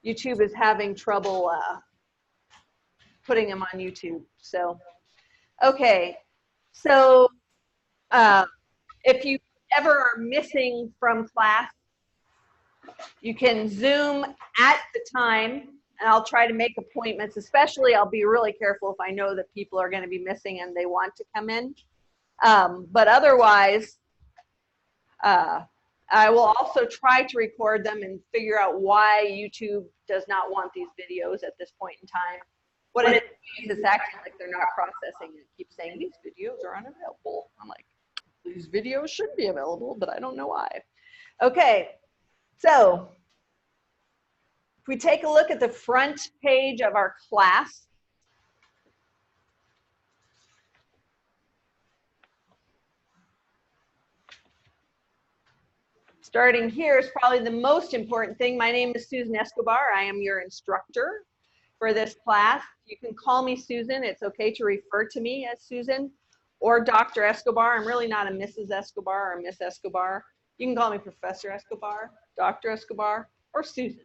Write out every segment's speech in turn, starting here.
YouTube is having trouble putting them on YouTube. So, okay. So if you ever are missing from class, you can Zoom at the time, and I'll try to make appointments. Especially, I'll be really careful if I know that people are going to be missing and they want to come in. But otherwise, I will also try to record them and figure out why YouTube does not want these videos at this point in time. What it is, it's acting like they're not processing it. It keeps saying these videos are unavailable. I'm like, these videos should be available, but I don't know why. Okay, so if we take a look at the front page of our class, starting here is probably the most important thing. My name is Susan Escobar. I am your instructor for this class. You can call me Susan. It's okay to refer to me as Susan or Dr. Escobar. I'm really not a Mrs. Escobar or Miss Escobar. You can call me Professor Escobar, Dr. Escobar, or Susan.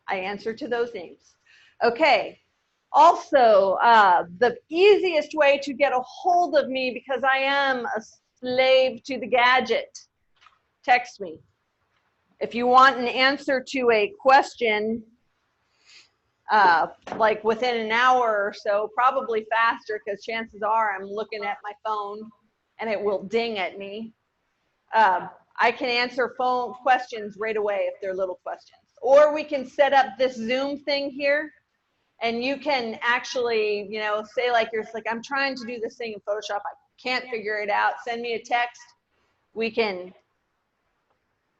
I answer to those names. Okay. Also, the easiest way to get a hold of me, because I am a slave to the gadget, text me. If you want an answer to a question, like within an hour or so, probably faster, because chances are I'm looking at my phone and it will ding at me. I can answer phone questions right away if they're little questions. Or we can set up this Zoom thing here, and you can actually, you know, say like you're like, I'm trying to do this thing in Photoshop, I can't figure it out. Send me a text. We can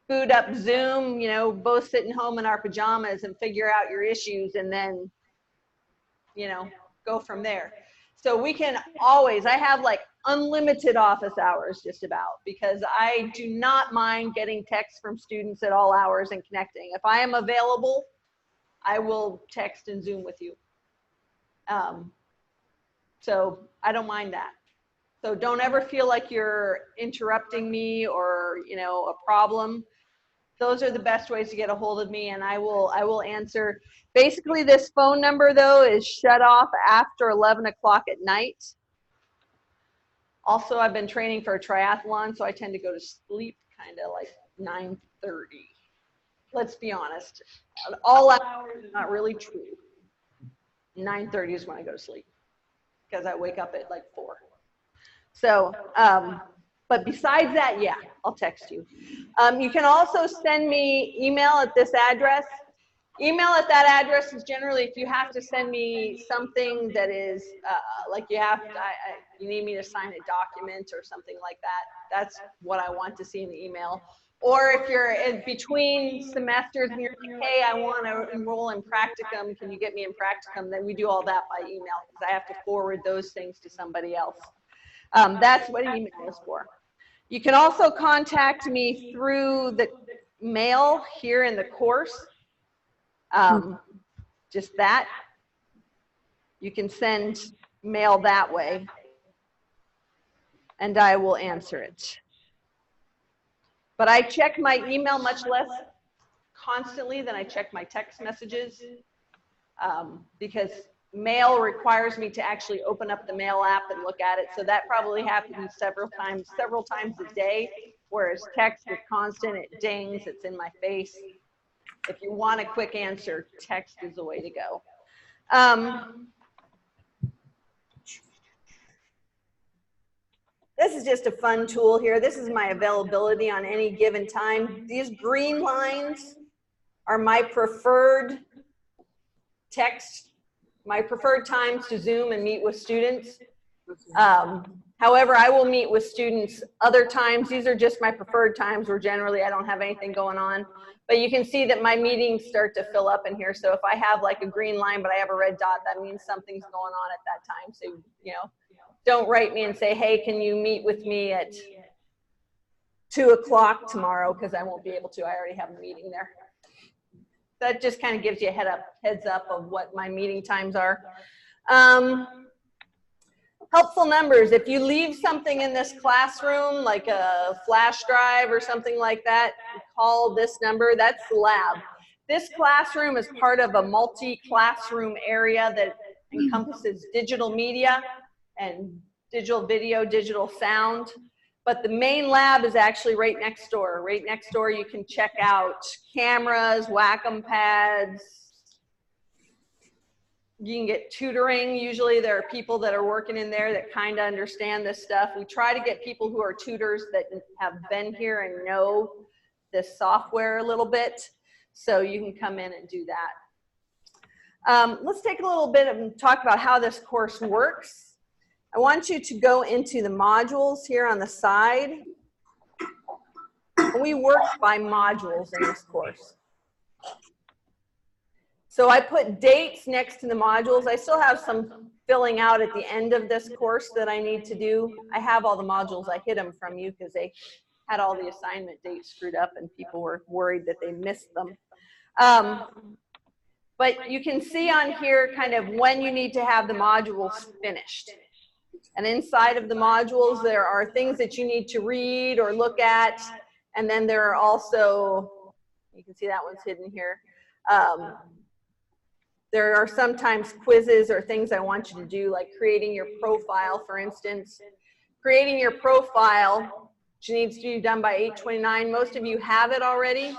boot up Zoom, you know, both sitting home in our pajamas and figure out your issues, and then, you know, go from there. So we can always, I have like unlimited office hours just about, because I do not mind getting texts from students at all hours and connecting. If I am available, I will text and Zoom with you. So I don't mind that. So don't ever feel like you're interrupting me or, you know, a problem. Those are the best ways to get a hold of me, and I will answer. Basically, this phone number, though, is shut off after 11 o'clock at night. Also, I've been training for a triathlon, so I tend to go to sleep kind of like 9:30. Let's be honest. All hours is not really true. 9:30 is when I go to sleep, because I wake up at like 4. So, but besides that, yeah, I'll text you. You can also send me email at this address. Email at that address is generally if you have to send me something that is like you need me to sign a document or something like that. That's what I want to see in the email. Or if you're in between semesters and you're like, hey, I want to enroll in practicum, can you get me in practicum? Then we do all that by email, because I have to forward those things to somebody else. That's what email is for. You can also contact me through the mail here in the course. Just that. You can send mail that way, and I will answer it. But I check my email much less constantly than I check my text messages, because mail requires me to actually open up the mail app and look at it. So that probably happens several times a day, whereas text is constant, it dings, it's in my face. If you want a quick answer, text is the way to go. This is just a fun tool here. This is my availability on any given time. These green lines are my preferred text, my preferred times to Zoom and meet with students. However, I will meet with students other times. These are just my preferred times where generally I don't have anything going on. But you can see that my meetings start to fill up in here. So if I have like a green line, but I have a red dot, that means something's going on at that time. So, you know, don't write me and say, hey, can you meet with me at 2 o'clock tomorrow? Because I won't be able to. I already have a meeting there. That just kind of gives you a heads up of what my meeting times are. Helpful numbers. If you leave something in this classroom, like a flash drive or something like that, call this number. That's the lab. This classroom is part of a multi-classroom area that encompasses digital media and digital video, digital sound. But the main lab is actually right next door. Right next door you can check out cameras, Wacom pads. You can get tutoring. Usually there are people that are working in there that kind of understand this stuff. We try to get people who are tutors that have been here and know this software a little bit, so you can come in and do that. Let's take a little bit and talk about how this course works. I want you to go into the modules here on the side. We work by modules in this course. So I put dates next to the modules. I still have some filling out at the end of this course that I need to do. I have all the modules. I hid them from you because they had all the assignment dates screwed up and people were worried that they missed them. But you can see on here kind of when you need to have the modules finished. And inside of the modules, there are things that you need to read or look at. And then there are also, you can see that one's hidden here. There are sometimes quizzes or things I want you to do, like creating your profile, for instance. Creating your profile, which needs to be done by 8/29. Most of you have it already,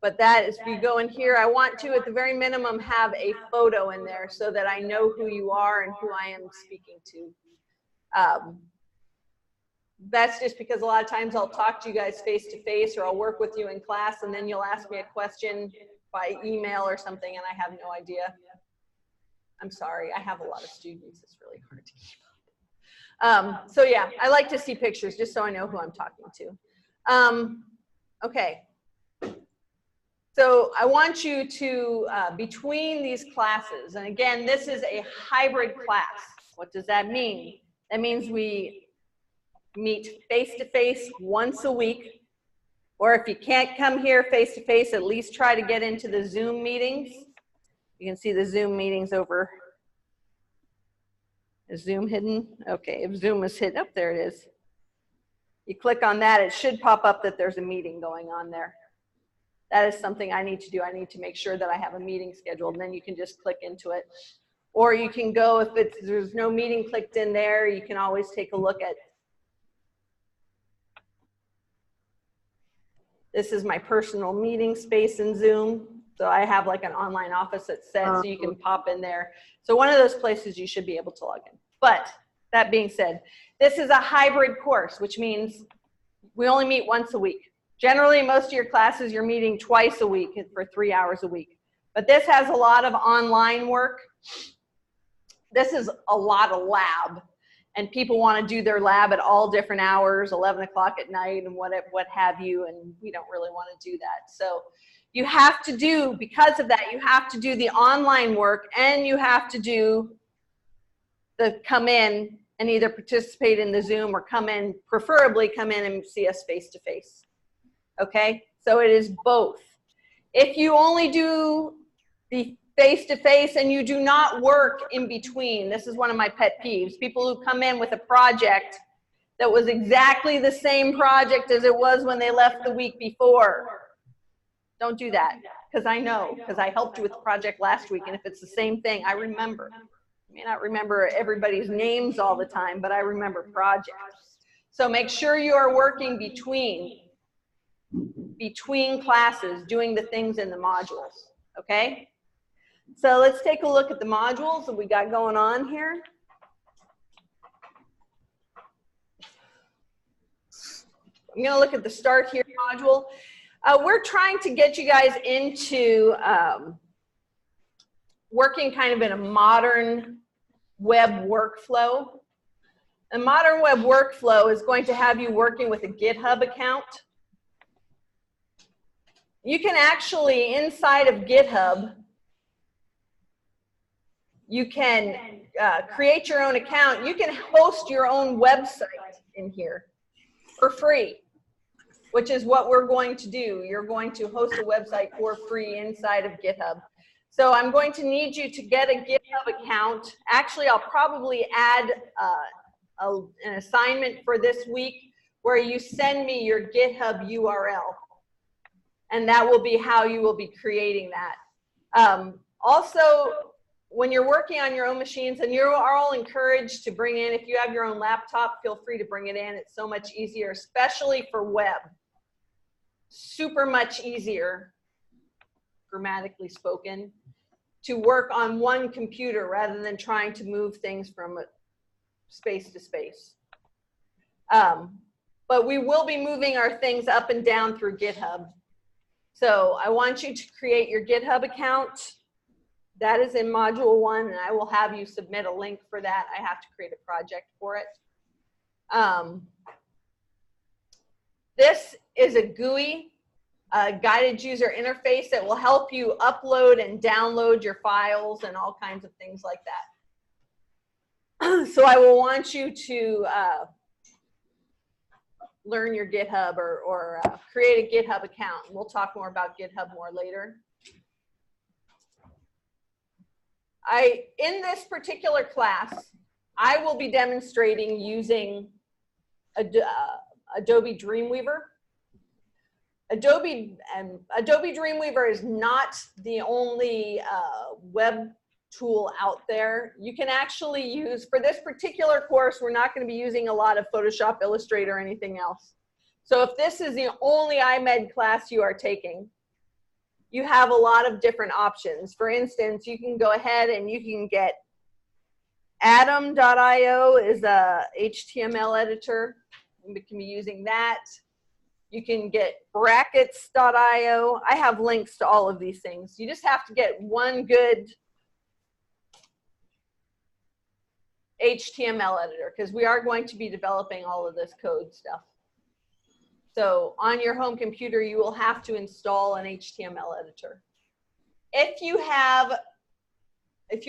but that is, if you go in here, I want to, at the very minimum, have a photo in there so that I know who you are and who I am speaking to. That's just because a lot of times I'll talk to you guys face to face, or I'll work with you in class, and then you'll ask me a question by email or something, and I have no idea. I'm sorry, I have a lot of students. It's really hard to keep up. So yeah, I like to see pictures just so I know who I'm talking to. Okay. So I want you to, between these classes, and again, this is a hybrid class. What does that mean? That means we meet face-to-face once a week. Or if you can't come here face-to-face, at least try to get into the Zoom meetings. You can see the Zoom meetings over. Is Zoom hidden? Okay, if Zoom is hidden, up there it is. You click on that, it should pop up that there's a meeting going on there. That is something I need to do. I need to make sure that I have a meeting scheduled, and then you can just click into it. Or you can go, if there's no meeting clicked in there, you can always take a look at. This is my personal meeting space in Zoom. So I have like an online office that's set, so you can pop in there. So one of those places you should be able to log in. But that being said, this is a hybrid course, which means we only meet once a week. Generally, most of your classes, you're meeting twice a week for 3 hours a week. But this has a lot of online work. This is a lot of lab. And people want to do their lab at all different hours, 11 o'clock at night and what have you, and we don't really want to do that. So you have to do, because of that, you have to do the online work, and you have to do the come in and either participate in the Zoom or come in, preferably come in and see us face-to-face. Okay? So it is both. If you only do the face-to-face and you do not work in between, this is one of my pet peeves. People who come in with a project that was exactly the same project as it was when they left the week before. Don't do that, because I know, because I helped you with the project last week, and if it's the same thing, I remember. I may not remember everybody's names all the time, but I remember projects. So make sure you are working between classes, doing the things in the modules, okay? So let's take a look at the modules that we got going on here. I'm going to look at the Start Here module. We're trying to get you guys into working kind of in a modern web workflow. A modern web workflow is going to have you working with a GitHub account. You can actually, inside of GitHub, you can create your own account. You can host your own website in here for free, which is what we're going to do. You're going to host a website for free inside of GitHub. So I'm going to need you to get a GitHub account. Actually, I'll probably add an assignment for this week where you send me your GitHub URL. And that will be how you will be creating that. Also, when you're working on your own machines, and you are all encouraged to bring in, if you have your own laptop, feel free to bring it in. It's so much easier, especially for web. Super much easier, grammatically spoken, to work on one computer rather than trying to move things from space to space. But we will be moving our things up and down through GitHub. So I want you to create your GitHub account. That is in module 1, and I will have you submit a link for that. I have to create a project for it. This is a GUI, a guided user interface that will help you upload and download your files and all kinds of things like that. So I will want you to learn your GitHub or create a GitHub account. And we'll talk more about GitHub more later. In this particular class, I will be demonstrating using Adobe Dreamweaver. Adobe Dreamweaver is not the only web tool out there. You can actually use, for this particular course, we're not going to be using a lot of Photoshop, Illustrator, or anything else. So if this is the only iMed class you are taking, you have a lot of different options. For instance, you can go ahead and you can get Atom.io is a HTML editor. We can be using that. You can get Brackets.io. I have links to all of these things. You just have to get one good HTML editor, because we are going to be developing all of this code stuff. So on your home computer, you will have to install an HTML editor. If you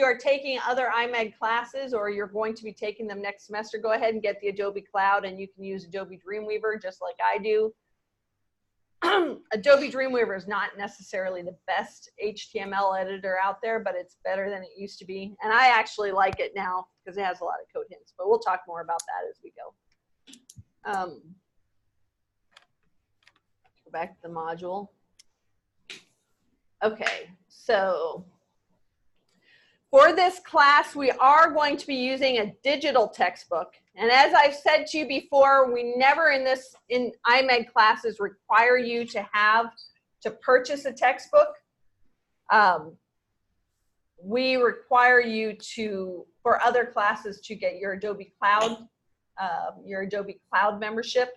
are taking other iMed classes, or you're going to be taking them next semester, go ahead and get the Adobe Cloud, and you can use Adobe Dreamweaver just like I do. Adobe Dreamweaver is not necessarily the best HTML editor out there, but it's better than it used to be. And I actually like it now because it has a lot of code hints, but we'll talk more about that as we go. Go back to the module. Okay, so for this class, we are going to be using a digital textbook. And as I've said to you before, we never in iMed classes require you to purchase a textbook. We require you for other classes, to get your Adobe Cloud membership.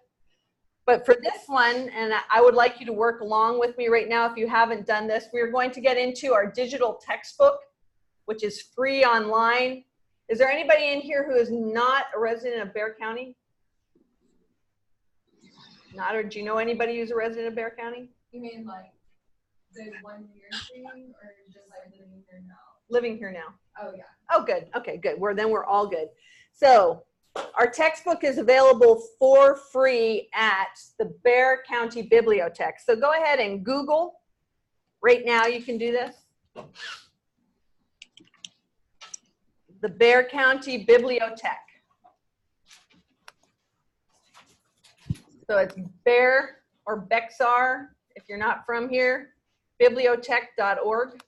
But for this one, and I would like you to work along with me right now if you haven't done this, we're going to get into our digital textbook, which is free online. Is there anybody in here who is not a resident of Bexar County? Not, or do you know anybody who's a resident of Bexar County? You mean like the 1 year thing, or just like living here now? Living here now. Oh, yeah. Oh, good. Okay, good. Then we're all good. So our textbook is available for free at the Bexar County Bibliothèque. So go ahead and Google. Right now you can do this. The Bexar County Bibliothèque. So it's Bexar or Bexar, if you're not from here, bibliothèque.org.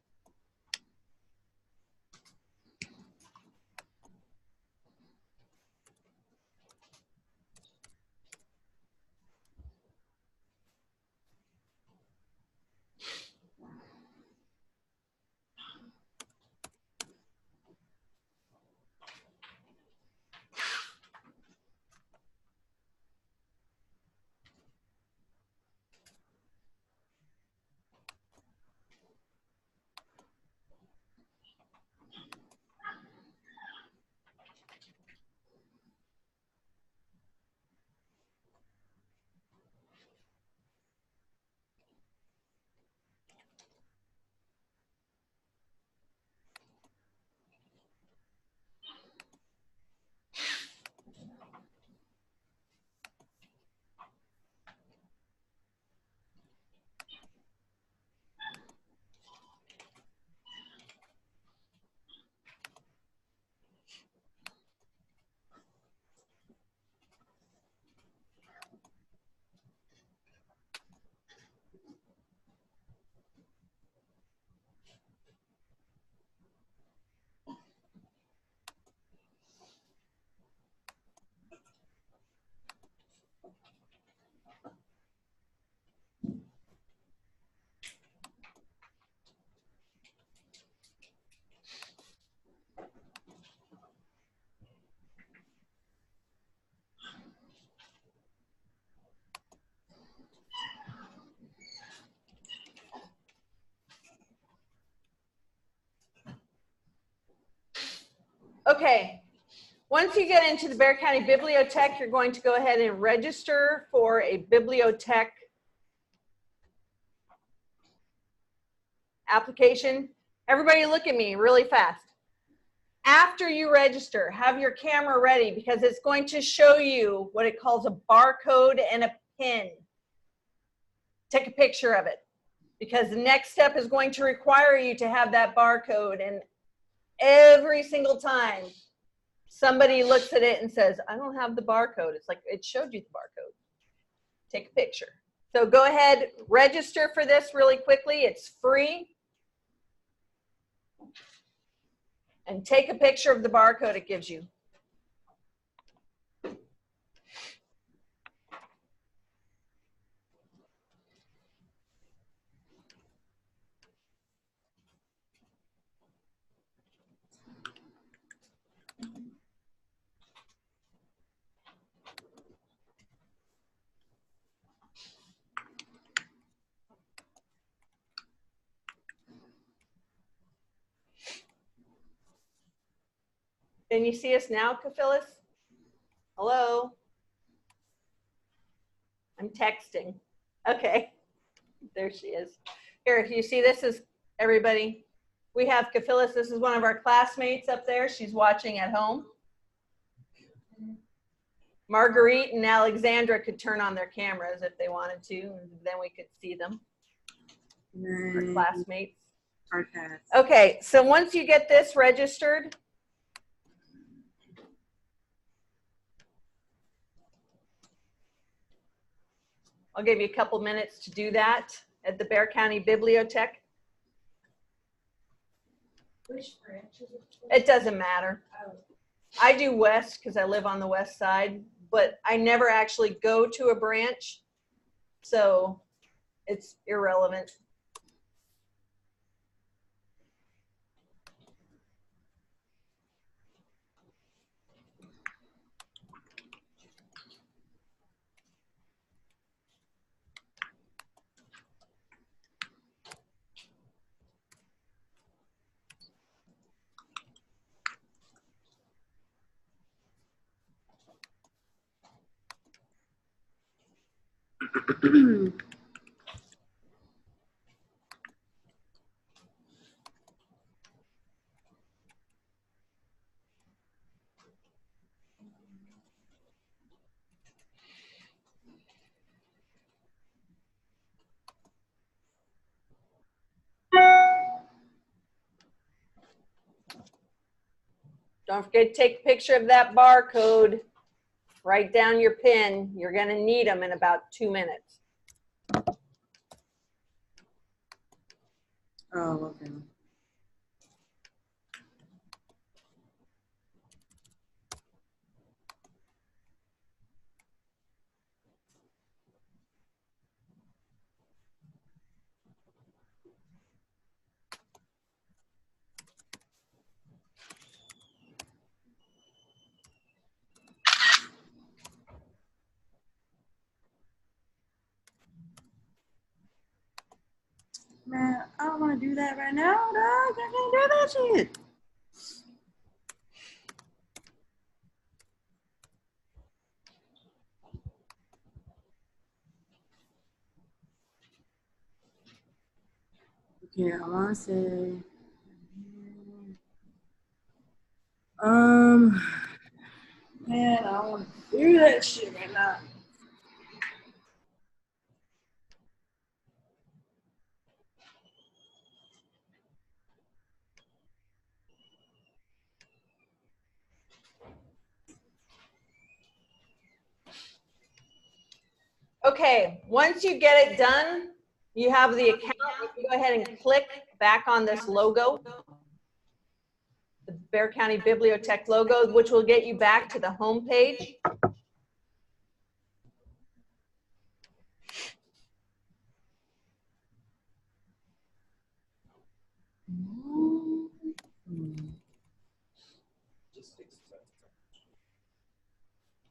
Okay. Once you get into the Bexar County Bibliothèque, you're going to go ahead and register for a bibliothèque application. Everybody look at me really fast. After you register, have your camera ready because it's going to show you what it calls a barcode and a PIN. Take a picture of it because the next step is going to require you to have that barcode, and every single time somebody looks at it and says, I don't have the barcode, it's like, it showed you the barcode. Take a picture. So go ahead, register for this really quickly. It's free. And take a picture of the barcode it gives you. Can you see us now, Phyllis? Hello? I'm texting. Okay, there she is. Here, if you see, this is everybody. We have Phyllis. This is one of our classmates up there. She's watching at home. Marguerite and Alexandra could turn on their cameras if they wanted to, and then we could see them. Our classmates. Okay, so once you get this registered, I'll give you a couple minutes to do that at the Bexar County Bibliothèque. Which branch is it? It doesn't matter. Oh. I do west because I live on the west side, but I never actually go to a branch, so it's irrelevant. Don't forget to take a picture of that barcode. Write down your PIN. You're going to need them in about 2 minutes. Oh, okay. Man, I don't want to do that right now, dog. I can't do that shit. Okay, I want to say, man, I don't want to do that shit right now. Okay, once you get it done, you have the account. You go ahead and click back on this logo, the Bexar County Bibliothèque logo, which will get you back to the home page.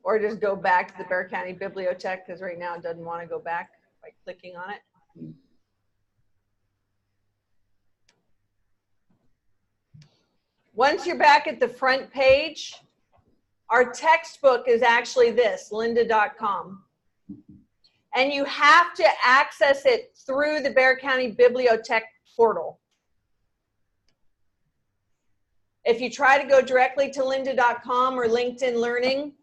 Or just go back to the Bexar County Bibliothèque because right now it doesn't want to go back by clicking on it. Once you're back at the front page, our textbook is actually this, lynda.com. And you have to access it through the Bexar County Bibliothek portal. If you try to go directly to lynda.com or LinkedIn Learning,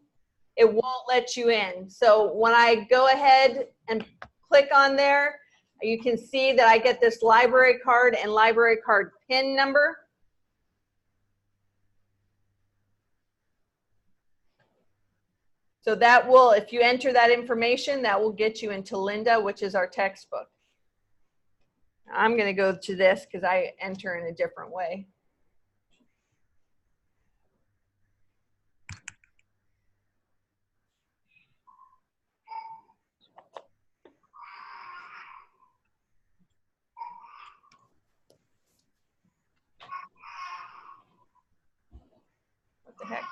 it won't let you in. So when I go ahead and click on there, you can see that I get this library card and library card PIN number. So that will, if you enter that information, that will get you into Lynda, which is our textbook. I'm going to go to this because I enter in a different way. What the heck?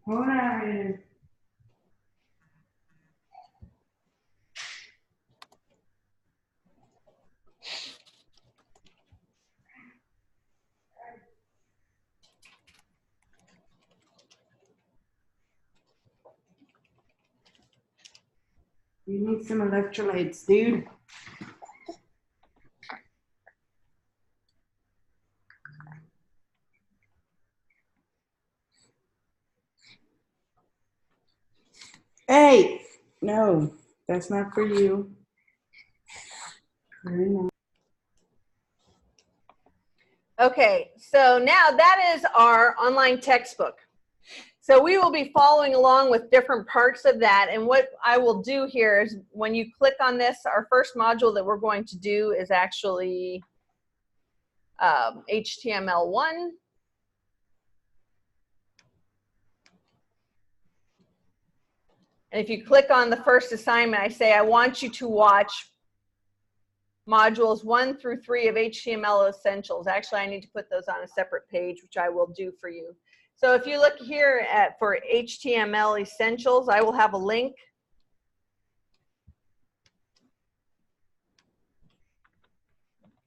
Whatever. You need some electrolytes, dude. Hey, no, that's not for you. Very nice. Okay, so now that is our online textbook. So we will be following along with different parts of that. And what I will do here is when you click on this, our first module that we're going to do is actually HTML1. And if you click on the first assignment, I say, I want you to watch modules 1 through 3 of HTML Essentials. Actually, I need to put those on a separate page, which I will do for you. So if you look here for HTML Essentials, I will have a link.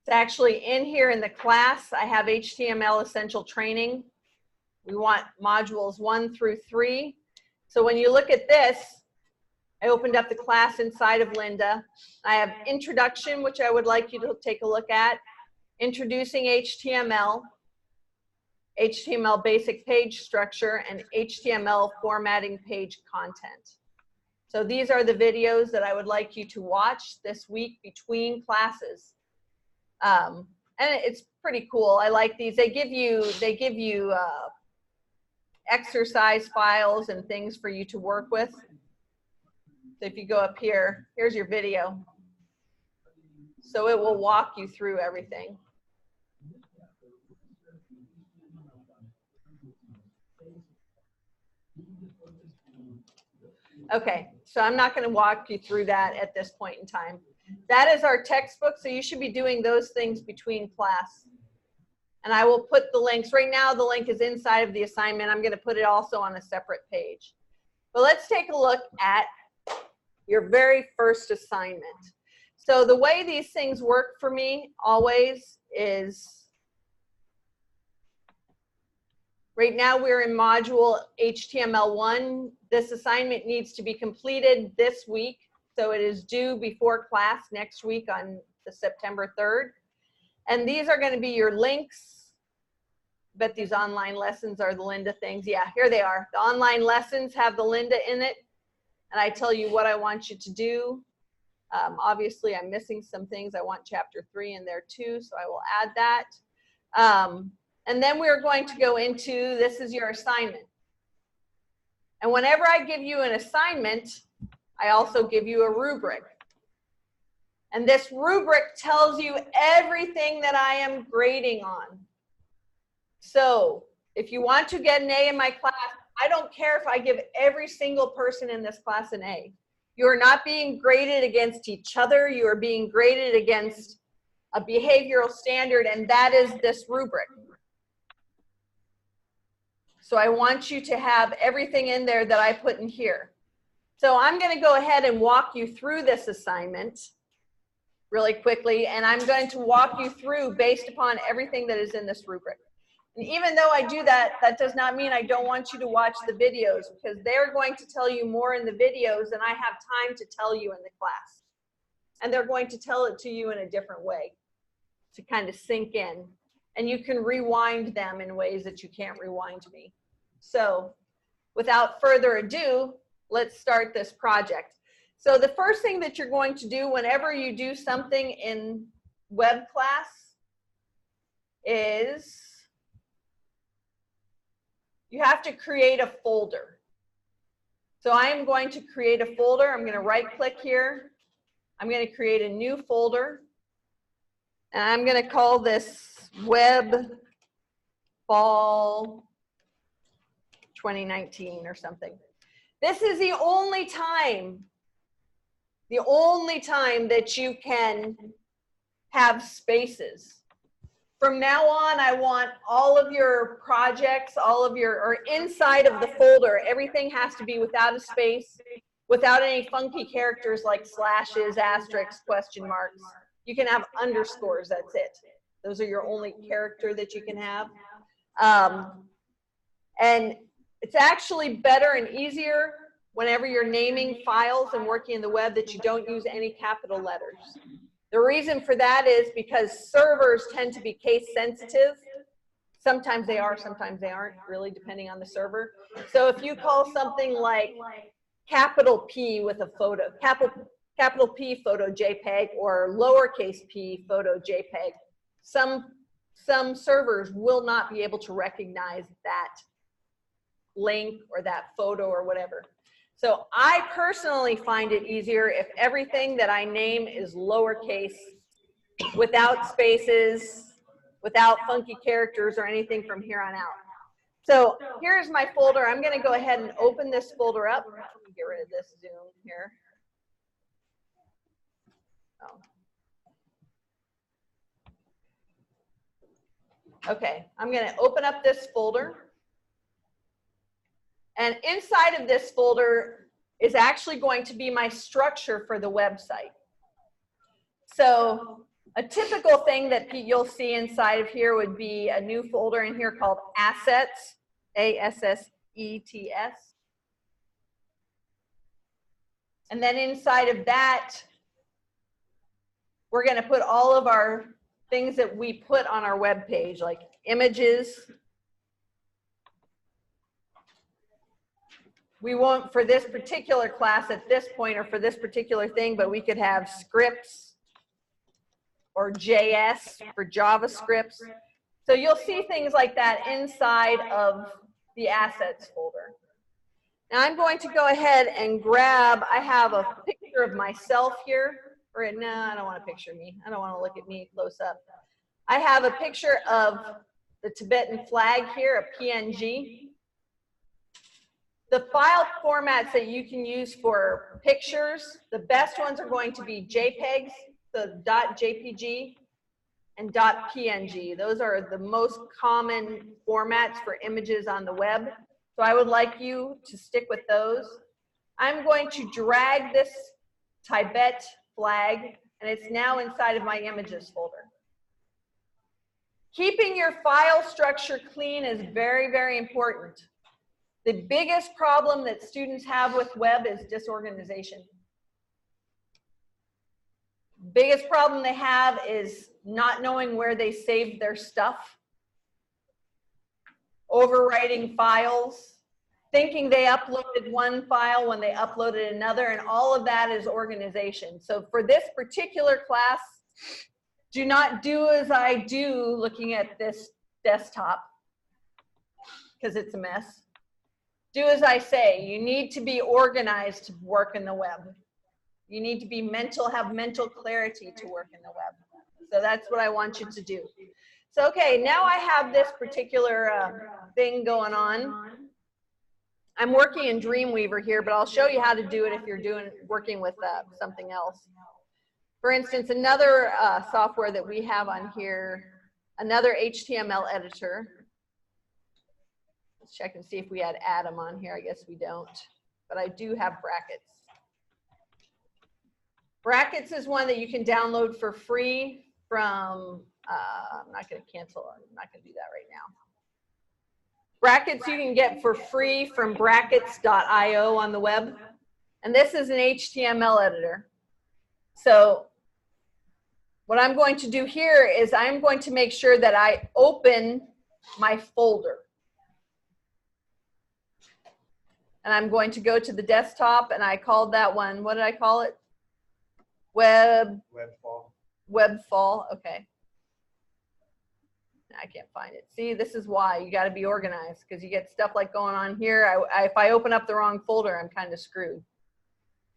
It's actually in here in the class. I have HTML Essential Training. We want modules 1 through 3. So when you look at this, I opened up the class inside of Lynda. I have Introduction, which I would like you to take a look at. Introducing HTML, HTML Basic Page Structure, and HTML Formatting Page Content. So these are the videos that I would like you to watch this week between classes. And it's pretty cool. I like these. They give you exercise files and things for you to work with. So if you go up here, here's your video. So it will walk you through everything. Okay, so I'm not going to walk you through that at this point in time. That is our textbook, so you should be doing those things between class. And I will put the links. Right now, the link is inside of the assignment. I'm going to put it also on a separate page. But let's take a look at your very first assignment. So the way these things work for me always is, right now we're in module HTML1. This assignment needs to be completed this week. So it is due before class next week on the September 3rd. And these are going to be your links. Bet these online lessons are the Lynda things. Yeah, here they are. The online lessons have the Lynda in it. And I tell you what I want you to do. Obviously, I'm missing some things. I want chapter 3 in there too, so I will add that. And then we're going to go into, this is your assignment. And whenever I give you an assignment, I also give you a rubric. And this rubric tells you everything that I am grading on. So if you want to get an A in my class, I don't care if I give every single person in this class an A. You are not being graded against each other. You are being graded against a behavioral standard, and that is this rubric. So I want you to have everything in there that I put in here. So I'm going to go ahead and walk you through this assignment really quickly, and I'm going to walk you through based upon everything that is in this rubric. And even though I do that, that does not mean I don't want you to watch the videos, because they're going to tell you more in the videos than I have time to tell you in the class. And they're going to tell it to you in a different way to kind of sink in. And you can rewind them in ways that you can't rewind me. So without further ado, let's start this project. So the first thing that you're going to do whenever you do something in web class is you have to create a folder. So I am going to create a folder. I'm going to right click here. I'm going to create a new folder. And I'm going to call this Web Fall 2019 or something. This is the only time that you can have spaces. From now on, I want all of your projects, or inside of the folder, everything has to be without a space, without any funky characters like slashes, asterisks, question marks. You can have underscores, that's it. Those are your only character that you can have. And it's actually better and easier whenever you're naming files and working in the web that you don't use any capital letters. The reason for that is because servers tend to be case sensitive. Sometimes they are, sometimes they aren't, really depending on the server. So if you call something like capital P with a photo, capital P photo JPEG or lowercase p photo JPEG, some servers will not be able to recognize that link or that photo or whatever. So I personally find it easier if everything that I name is lowercase, without spaces, without funky characters or anything from here on out. So here's my folder. I'm going to go ahead and open this folder up. Let me get rid of this Zoom here. Oh. Okay, I'm going to open up this folder. And inside of this folder is actually going to be my structure for the website. So a typical thing that you'll see inside of here would be a new folder in here called Assets, A-S-S-E-T-S. And then inside of that, we're going to put all of our things that we put on our web page, like images. We won't for this particular class at this point or for this particular thing, but we could have scripts or JS for JavaScripts. So you'll see things like that inside of the assets folder. Now I'm going to go ahead and grab, I have a picture of myself here. Or no, I don't want a picture of me. I don't want to look at me close up. I have a picture of the Tibetan flag here, a PNG. The file formats that you can use for pictures, the best ones are going to be JPEGs, the .jpg and .png. Those are the most common formats for images on the web. So I would like you to stick with those. I'm going to drag this Tibet flag, and it's now inside of my images folder. Keeping your file structure clean is very, very important. The biggest problem that students have with web is disorganization. Biggest problem they have is not knowing where they saved their stuff, overwriting files, thinking they uploaded one file when they uploaded another, and all of that is organization. So for this particular class, do not do as I do looking at this desktop, because it's a mess. Do as I say. You need to be organized to work in the web. You need to be have mental clarity to work in the web. So that's what I want you to do. So, okay, now I have this particular thing going on. I'm working in Dreamweaver here, but I'll show you how to do it if you're working with something else. For instance, another software that we have on here, another HTML editor Let's check and see if we had Atom on here. I guess we don't, but I do have Brackets. Brackets is one that you can download for free from, I'm not going to cancel, I'm not going to do that right now. Brackets you can get for free from brackets.io on the web. And this is an HTML editor. So what I'm going to do here is I'm going to make sure that I open my folder. And I'm going to go to the desktop, and I called that one, what did I call it? Webfall, okay. I can't find it. See, this is why you got to be organized, because you get stuff like going on here. If I open up the wrong folder, I'm kind of screwed.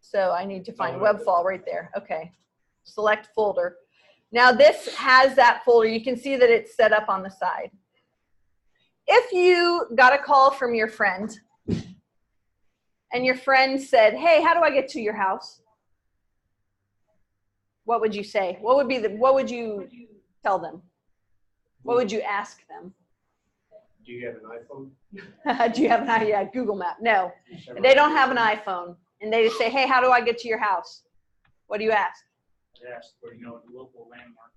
So I need to find Webfall right there. Okay, select folder. Now this has that folder. You can see that it's set up on the side. If you got a call from your friend, and your friend said, "Hey, how do I get to your house?" What would you say? What would you tell them? What would you ask them? Do you have an iPhone? Do you have an iPhone? Yeah, Google Map. No, they don't have an iPhone. And they just say, "Hey, how do I get to your house?" What do you ask? I asked for, you know, a local landmark.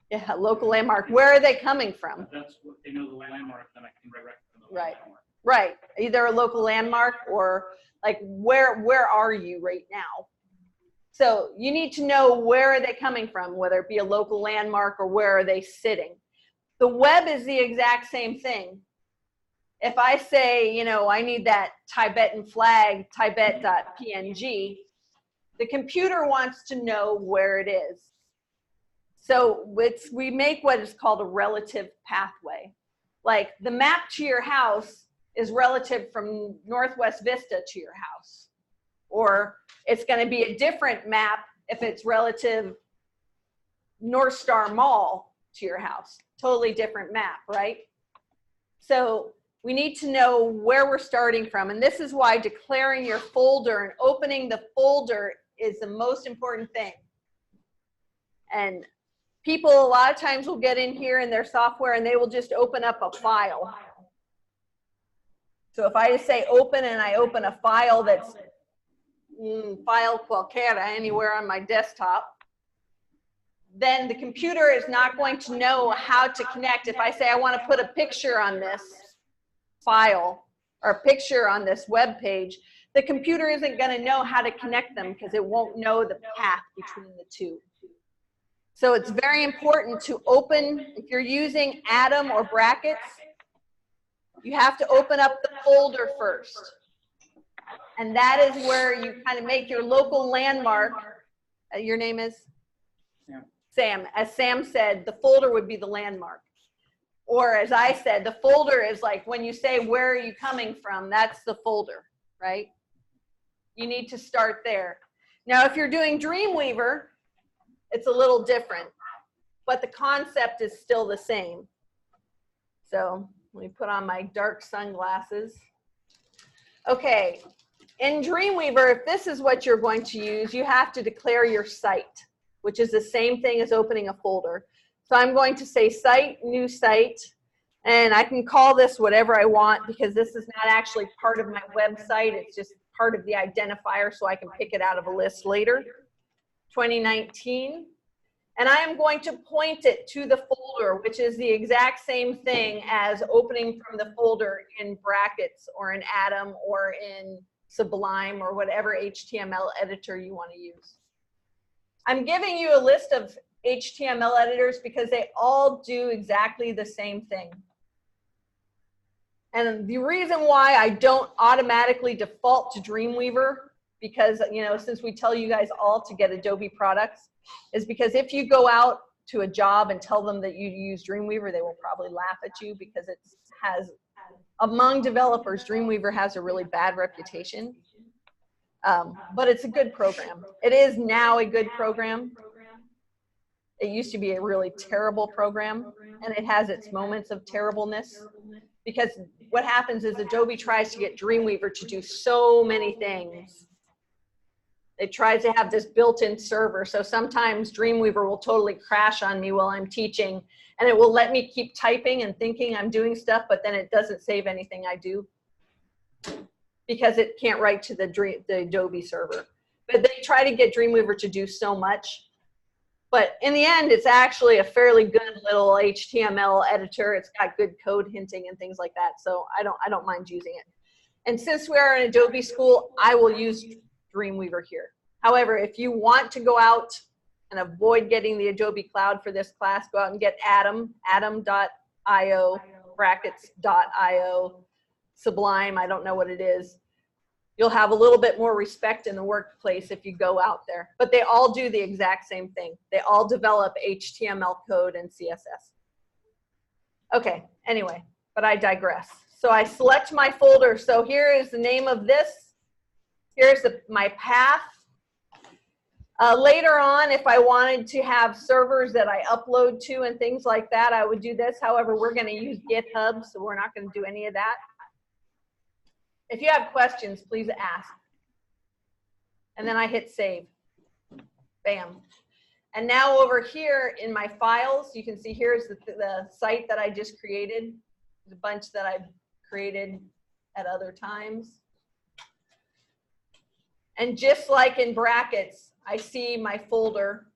Yeah, local landmark. Where are they coming from? That's what they know the landmark, then I can direct them to the Right. landmark. Right. Either a local landmark or like where are you right now? So you need to know where are they coming from, whether it be a local landmark or where are they sitting. The web is the exact same thing. If I say, you know, I need that Tibetan flag, tibet.png, the computer wants to know where it is. So we make what is called a relative pathway. Like the map to your house is relative from Northwest Vista to your house. Or it's going to be a different map if it's relative North Star Mall to your house. Totally different map, right? So we need to know where we're starting from. And this is why declaring your folder and opening the folder is the most important thing. And people a lot of times will get in here in their software and they will just open up a file. So if I just say open and I open a file that's file cualquiera anywhere on my desktop, then the computer is not going to know how to connect. If I say I want to put a picture on this file or a picture on this web page, the computer isn't going to know how to connect them because it won't know the path between the two. So it's very important to open, if you're using Atom or Brackets, you have to open up the folder first. And that is where you kind of make your local landmark. Your name is? Sam. Sam. As Sam said, the folder would be the landmark. Or as I said, the folder is like when you say, where are you coming from? That's the folder, right? You need to start there. Now, if you're doing Dreamweaver, it's a little different, but the concept is still the same. So let me put on my dark sunglasses. Okay, in Dreamweaver, if this is what you're going to use, you have to declare your site, which is the same thing as opening a folder. So I'm going to say site, new site, and I can call this whatever I want because this is not actually part of my website. It's just part of the identifier so I can pick it out of a list later. 2019. And I am going to point it to the folder, which is the exact same thing as opening from the folder in Brackets or in Atom or in Sublime or whatever HTML editor you want to use. I'm giving you a list of HTML editors because they all do exactly the same thing. And the reason why I don't automatically default to Dreamweaver, because, you know, since we tell you guys all to get Adobe products, is because if you go out to a job and tell them that you use Dreamweaver, they will probably laugh at you because it has, among developers, Dreamweaver has a really bad reputation. But it's a good program. It is now a good program. It used to be a really terrible program, and it has its moments of terribleness. Because what happens is Adobe tries to get Dreamweaver to do so many things It tries to have this built-in server. So sometimes Dreamweaver will totally crash on me while I'm teaching, and it will let me keep typing and thinking I'm doing stuff, but then it doesn't save anything I do because it can't write to the Adobe server. But they try to get Dreamweaver to do so much. But in the end, it's actually a fairly good little HTML editor. It's got good code hinting and things like that. So I don't mind using it. And since we are an Adobe school, I will use Dreamweaver here. However, if you want to go out and avoid getting the Adobe Cloud for this class, go out and get Atom, atom.io, brackets.io, Sublime, I don't know what it is. You'll have a little bit more respect in the workplace if you go out there. But they all do the exact same thing. They all develop HTML code and CSS. Okay, anyway, but I digress. So I select my folder. So here is the name of this. Here's my path. Later on, if I wanted to have servers that I upload to and things like that, I would do this. However, we're going to use GitHub, so we're not going to do any of that. If you have questions, please ask. And then I hit save. Bam. And now over here in my files, you can see here's the site that I just created. There's a bunch that I've created at other times. And just like in brackets, I see my folder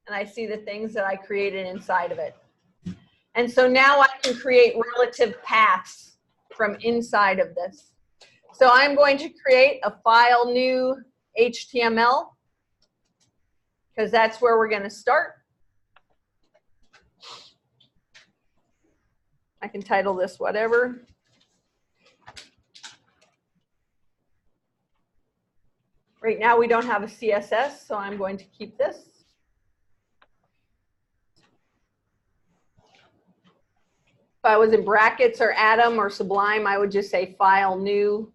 and I see the things that I created inside of it. And so now I can create relative paths from inside of this. So I'm going to create a file new HTML because that's where we're going to start. I can title this whatever. Right now we don't have a CSS, so I'm going to keep this. If I was in brackets or Atom or Sublime, I would just say file new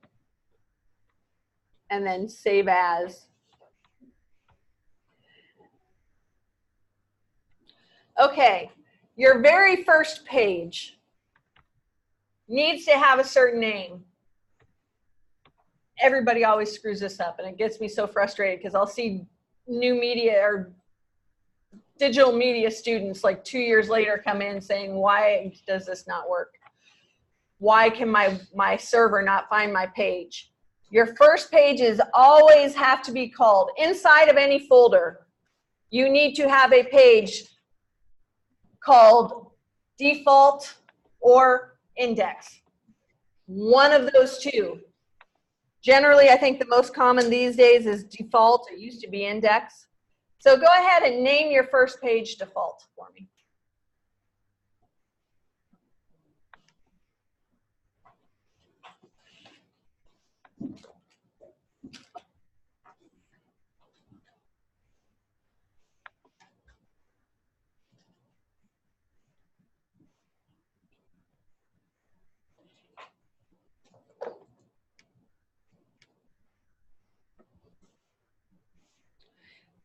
and then save as. Okay, your very first page needs to have a certain name. Everybody always screws this up, and it gets me so frustrated because I'll see new media or digital media students like 2 years later come in saying, why does this not work? Why can my server not find my page? Your first pages always have to be called. Inside of any folder, you need to have a page called default or index. One of those two. Generally, I think the most common these days is default. It used to be index. So go ahead and name your first page default for me.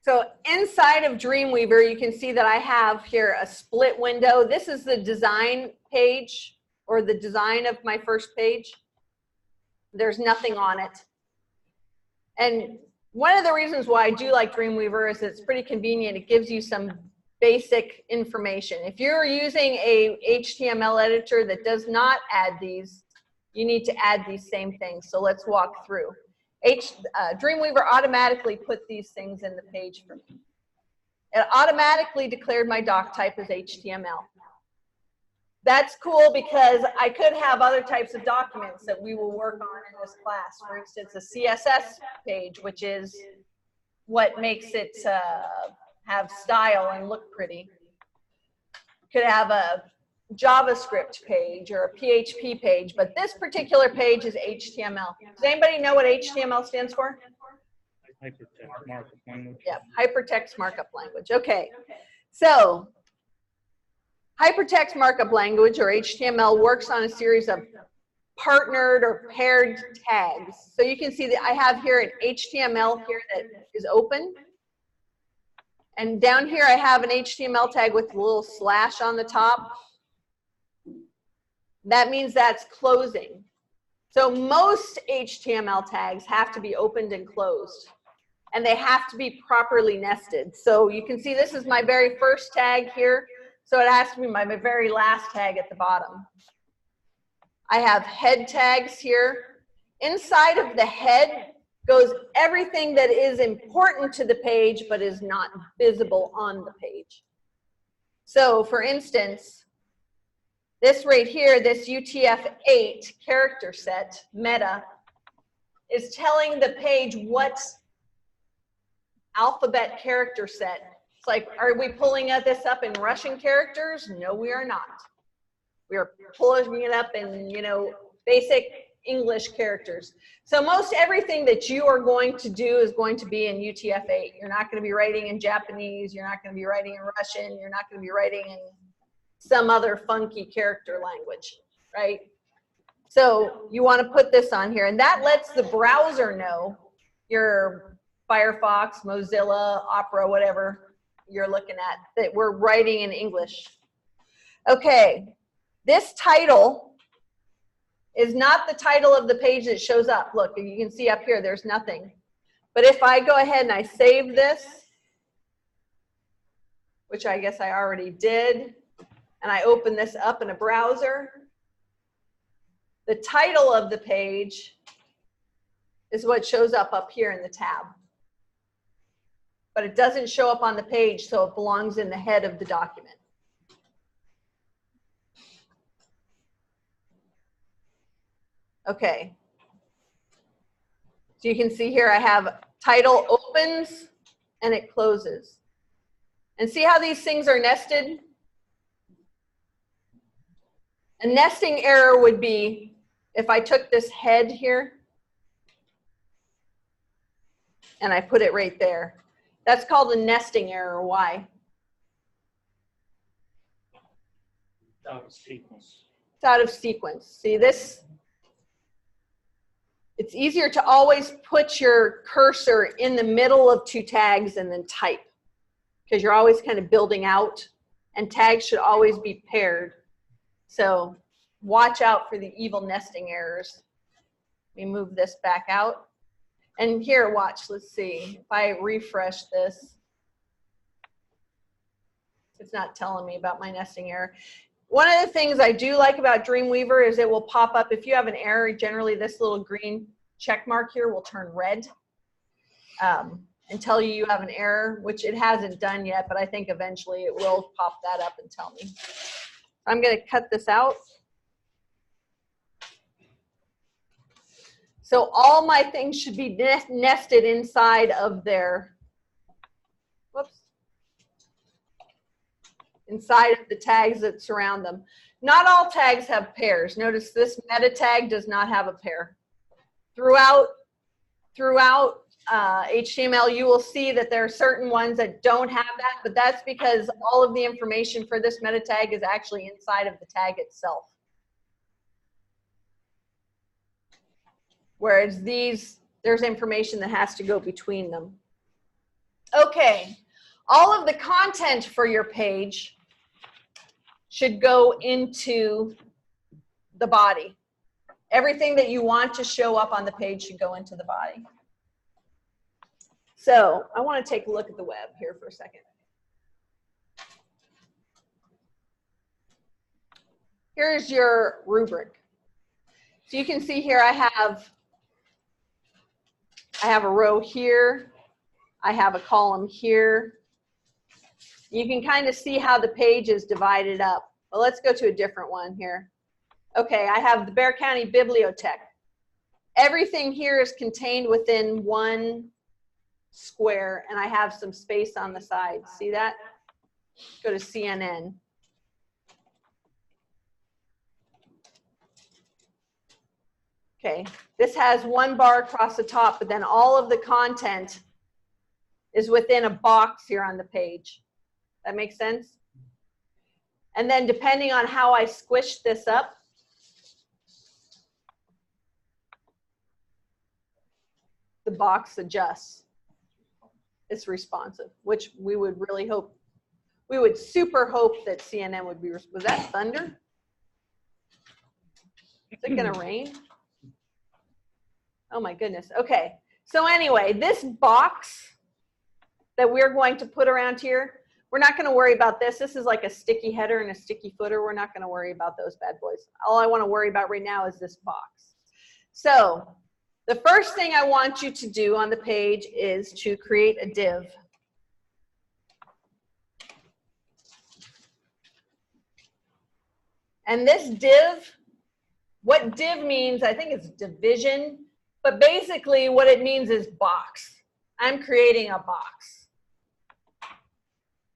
So inside of Dreamweaver, you can see that I have here a split window. This is the design page or the design of my first page. There's nothing on it. And one of the reasons why I do like Dreamweaver is it's pretty convenient. It gives you some basic information. If you're using a HTML editor that does not add these, you need to add these same things. So let's walk through. Dreamweaver automatically put these things in the page for me. It automatically declared my doc type as HTML. That's cool because I could have other types of documents that we will work on in this class. For instance, a CSS page, which is what makes it have style and look pretty. Could have a JavaScript page or a PHP page, but this particular page is HTML. Does anybody know what HTML stands for? Hypertext markup language. Yeah, hypertext markup language. Okay, so hypertext markup language or HTML works on a series of partnered or paired tags. So you can see that I have here an HTML here that is open. And down here I have an HTML tag with a little slash on the top. That means that's closing. So most HTML tags have to be opened and closed. and they have to be properly nested. So you can see this is my very first tag here. So it has to be my very last tag at the bottom. I have head tags here. Inside of the head goes everything that is important to the page but is not visible on the page. So for instance, this right here, this UTF-8 character set, meta, is telling the page what alphabet character set. It's like, are we pulling this up in Russian characters? No, we are not. We are pulling it up in, you know, basic English characters. So most everything that you are going to do is going to be in UTF-8. You're not going to be writing in Japanese. You're not going to be writing in Russian. You're not going to be writing in some other funky character language, right? So you want to put this on here, and that lets the browser know, your Firefox, Mozilla, Opera, whatever you're looking at, that we're writing in English. Okay, this title is not the title of the page that shows up. Look, you can see up here, there's nothing. But if I go ahead and I save this, which I guess I already did, and I open this up in a browser, the title of the page is what shows up here in the tab. But it doesn't show up on the page, so it belongs in the head of the document. Okay. So you can see here I have title opens and it closes. And see how these things are nested? A nesting error would be if I took this head here and I put it right there. That's called a nesting error. Why? Out of sequence. It's out of sequence. See this? It's easier to always put your cursor in the middle of two tags and then type, because you're always kind of building out, and tags should always be paired. So watch out for the evil nesting errors. Let me move this back out. And here, watch, let's see. If I refresh this, it's not telling me about my nesting error. One of the things I do like about Dreamweaver is it will pop up if you have an error. Generally, this little green check mark here will turn red and tell you you have an error, which it hasn't done yet, but I think eventually it will pop that up and tell me. I'm going to cut this out. So all my things should be nested inside of their, whoops, inside of the tags that surround them. Not all tags have pairs. Notice this meta tag does not have a pair. Throughout HTML, you will see that there are certain ones that don't have that, but that's because all of the information for this meta tag is actually inside of the tag itself. Whereas these, there's information that has to go between them. Okay, all of the content for your page should go into the body. Everything that you want to show up on the page should go into the body. So I want to take a look at the web here for a second. Here's your rubric. So you can see here I have a row here. I have a column here. You can kind of see how the page is divided up. Well, let's go to a different one here. Okay, I have the Bexar County Bibliothèque. Everything here is contained within one square, and I have some space on the side. See that? Go to CNN. Okay, this has one bar across the top, but then all of the content is within a box here on the page. That makes sense? And then depending on how I squish this up, the box adjusts. It's responsive, which we would really hope, we would super hope that CNN would be, was that thunder? Is it gonna rain? Oh my goodness, okay. So anyway, this box that we're going to put around here, we're not going to worry about this. This is like a sticky header and a sticky footer. We're not going to worry about those bad boys. All I want to worry about right now is this box. So the first thing I want you to do on the page is to create a div. And this div, what div means, I think it's division, but basically what it means is box. I'm creating a box.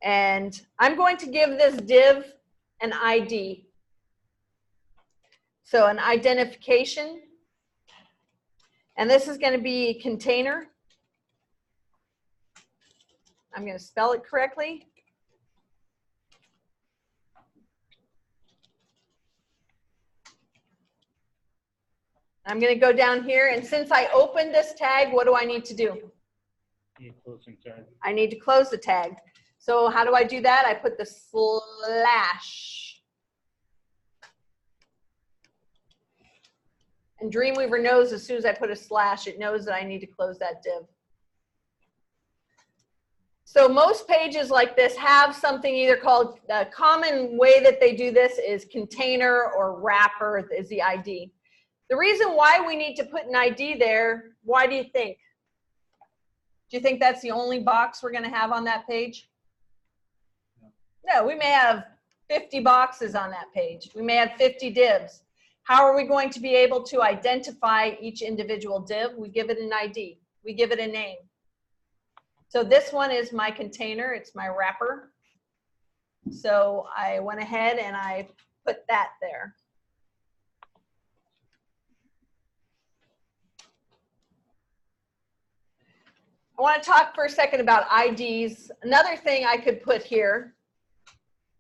And I'm going to give this div an ID. So an identification. And this is going to be container. I'm going to spell it correctly. I'm going to go down here, and since I opened this tag, what do I need to do? Closing tag. I need to close the tag. So how do I do that? I put the slash. And Dreamweaver knows as soon as I put a slash, it knows that I need to close that div. So most pages like this have something either called, the common way that they do this is container or wrapper is the ID. The reason why we need to put an ID there, why do you think? Do you think that's the only box we're going to have on that page? No, we may have 50 boxes on that page. We may have 50 divs. How are we going to be able to identify each individual div? We give it an ID. We give it a name. So this one is my container. It's my wrapper. So I went ahead and I put that there. I want to talk for a second about IDs. Another thing I could put here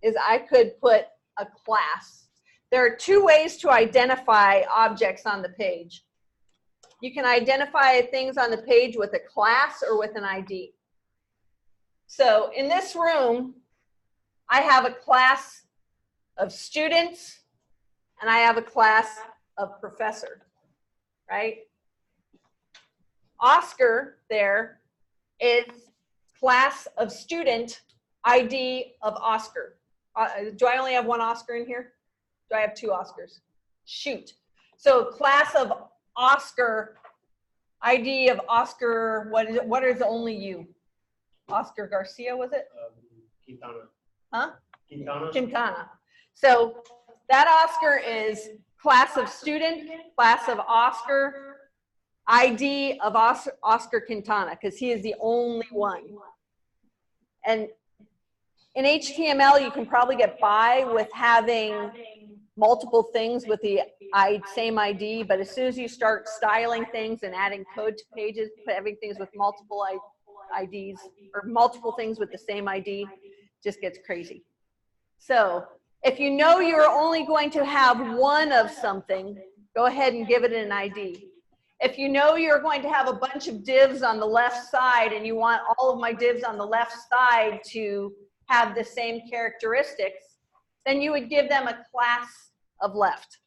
is I could put a class. There are two ways to identify objects on the page. You can identify things on the page with a class or with an ID. So in this room, I have a class of students and I have a class of professor, right? Oscar there is class of student, ID of Oscar. Do I only have one Oscar in here? Do I have two Oscars? Shoot. So class of Oscar, ID of Oscar, what is only you? Oscar Garcia, was it? Quintana. Huh? Quintana. Quintana. So that Oscar is class of student, class of Oscar, ID of Oscar Quintana, because he is the only one. And in HTML, you can probably get by with having multiple things with the same ID, but as soon as you start styling things and adding code to pages, having things with multiple IDs or multiple things with the same ID, just gets crazy. So if you know you're only going to have one of something, go ahead and give it an ID. If you know you're going to have a bunch of divs on the left side and you want all of my divs on the left side to have the same characteristics, then you would give them a class of left.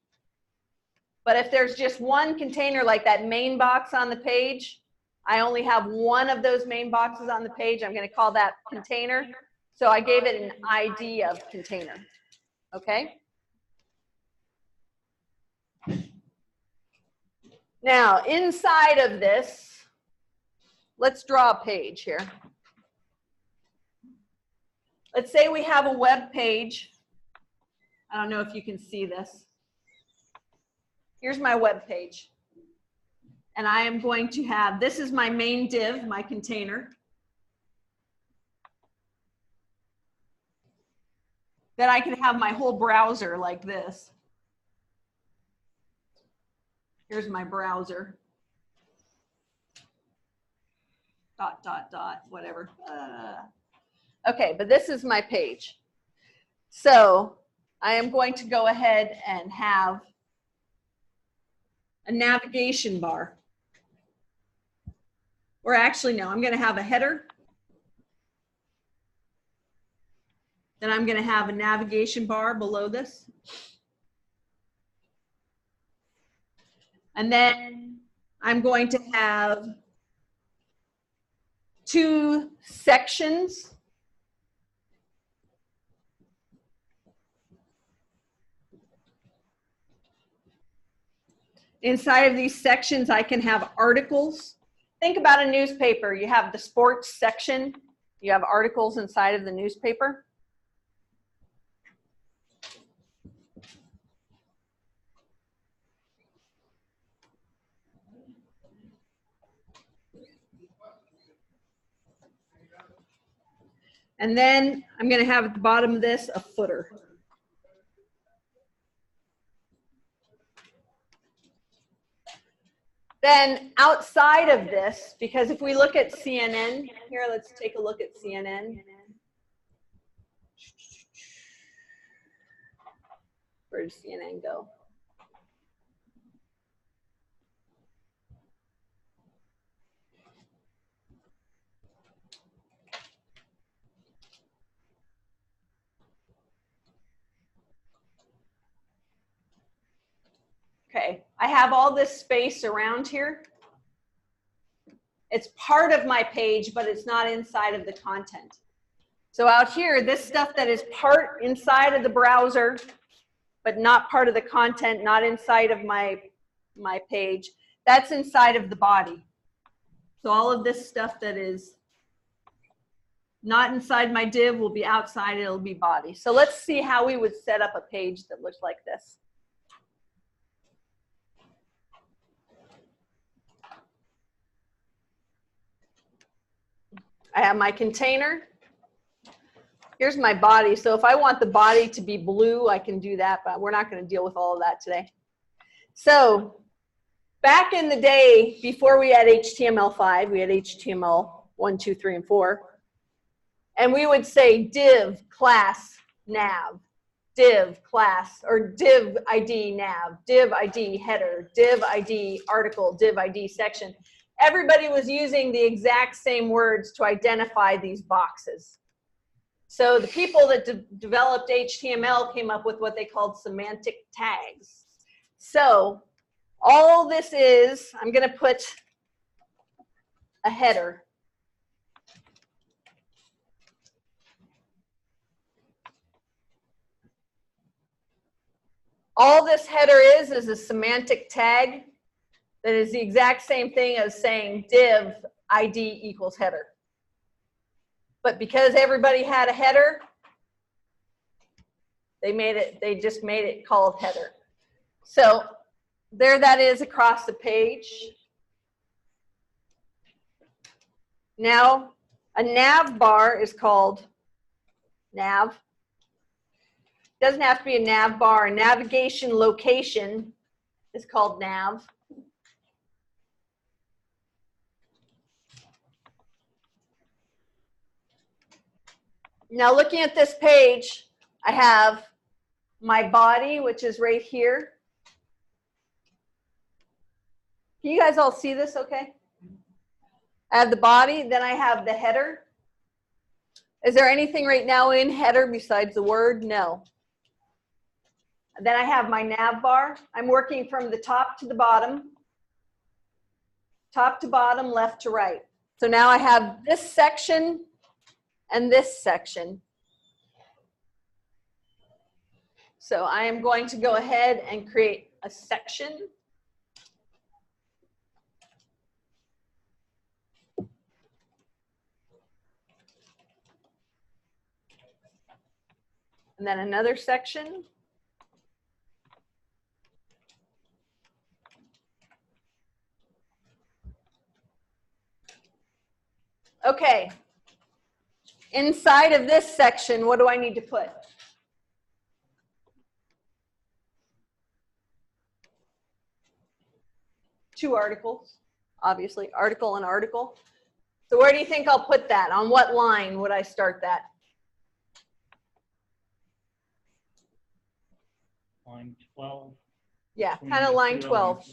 But if there's just one container like that main box on the page, I only have one of those main boxes on the page. I'm going to call that container. So I gave it an ID of container. Okay? Now, inside of this, let's draw a page here. Let's say we have a web page. I don't know if you can see this. Here's my web page. And I am going to have, this is my main div, my container. Then I can have my whole browser like this. Here's my browser. Dot, dot, dot, whatever. Okay, but this is my page. So I am going to go ahead and have a navigation bar. Or actually, no, I'm going to have a header. Then I'm going to have a navigation bar below this. And then I'm going to have two sections. Inside of these sections, I can have articles. Think about a newspaper. You have the sports section. You have articles inside of the newspaper. And then I'm going to have at the bottom of this a footer. Then outside of this, because if we look at CNN, here, let's take a look at CNN. Where does CNN go? Okay, I have all this space around here. It's part of my page, but it's not inside of the content. So out here, this stuff that is part inside of the browser, but not part of the content, not inside of my page, that's inside of the body. So all of this stuff that is not inside my div will be outside, it'll be body. So let's see how we would set up a page that looks like this. I have my container. Here's my body. So if I want the body to be blue, I can do that, but we're not going to deal with all of that today. So back in the day, before we had HTML5, we had HTML 1, 2, 3, and 4. And we would say div class nav, div class, or div ID nav, div ID header, div ID article, div ID section. Everybody was using the exact same words to identify these boxes. So the people that developed HTML came up with what they called semantic tags. So all this is, I'm going to put a header. All this header is a semantic tag that is the exact same thing as saying div ID equals header. But because everybody had a header, they just made it called header. So there that is across the page. Now a nav bar is called nav. Doesn't have to be a nav bar. A navigation location is called nav. Now looking at this page, I have my body, which is right here. Can you guys all see this okay? I have the body, then I have the header. Is there anything right now in header besides the word? No. Then I have my nav bar. I'm working from the top to the bottom, left to right. So now I have this section and this section. So I am going to go ahead and create a section. And then another section. Okay. Inside of this section, what do I need to put? Two articles, obviously, article and article. So where do you think I'll put that? On what line would I start that? Line 12. Yeah, kind of line 12.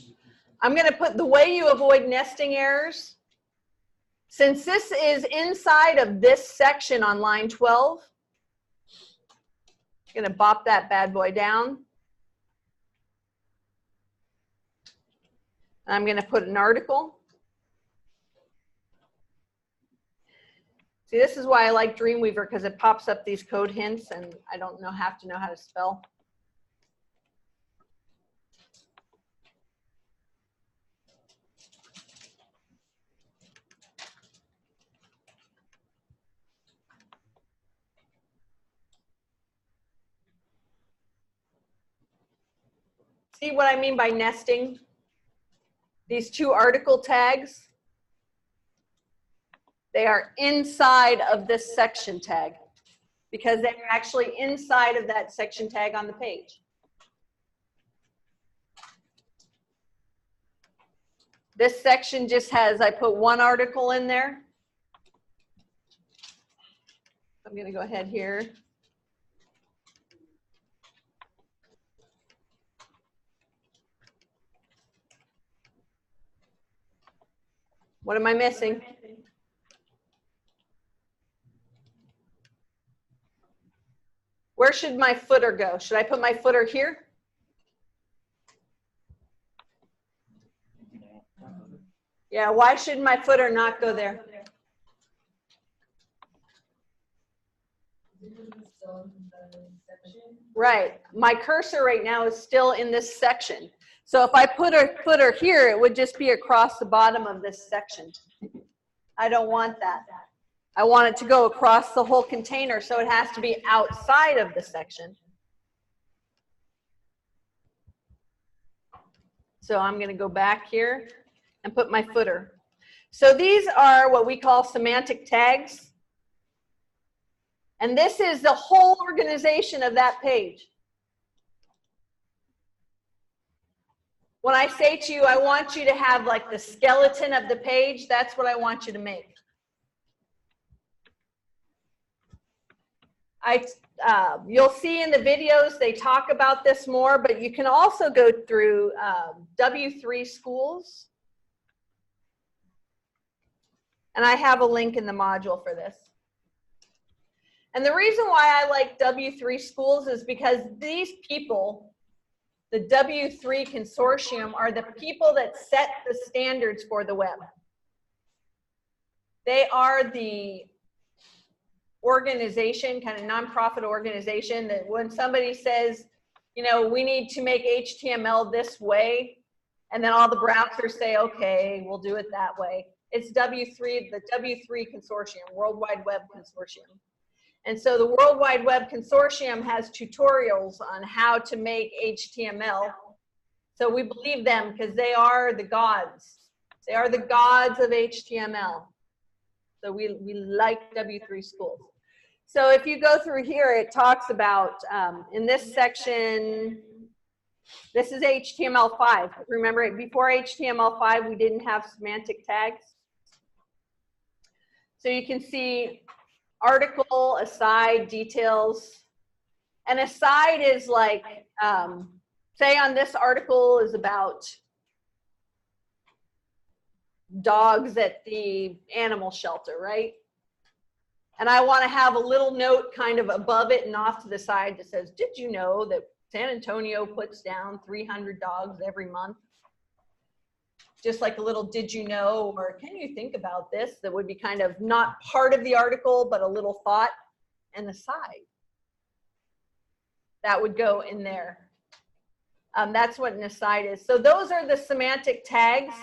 I'm going to put the way you avoid nesting errors. Since this is inside of this section on line 12, I'm going to bop that bad boy down. I'm going to put an article. See, this is why I like Dreamweaver, because it pops up these code hints and I don't have to know how to spell. See what I mean by nesting? These two article tags, they are inside of this section tag because they're actually inside of that section tag on the page. This section just has, I put one article in there. I'm going to go ahead here. What am I missing? Where should my footer go? Should I put my footer here? No. Yeah, why should my footer not go there? Right. My cursor right now is still in this section. So if I put a footer here, it would just be across the bottom of this section. I don't want that. I want it to go across the whole container, so it has to be outside of the section. So I'm going to go back here and put my footer. So these are what we call semantic tags. And this is the whole organization of that page. When I say to you, I want you to have like the skeleton of the page, that's what I want you to make. You'll see in the videos, they talk about this more, but you can also go through W3 Schools. And I have a link in the module for this. And the reason why I like W3 Schools is because these people, the W3 Consortium, are the people that set the standards for the web. They are the organization, kind of nonprofit organization, that when somebody says, you know, we need to make HTML this way, and then all the browsers say, okay, we'll do it that way. It's W3, the W3 Consortium, World Wide Web Consortium. And so the World Wide Web Consortium has tutorials on how to make HTML. So we believe them because they are the gods. They are the gods of HTML. So we like W3 Schools. So if you go through here, it talks about, in this section, this is HTML5. Remember, before HTML5, we didn't have semantic tags. So you can see article, aside, details. An aside is like, say on this article is about dogs at the animal shelter, right? And I want to have a little note kind of above it and off to the side that says, did you know that San Antonio puts down 300 dogs every month? Just like a little did you know, or can you think about this? That would be kind of not part of the article, but a little thought and aside. That would go in there. That's what an aside is. So those are the semantic tags.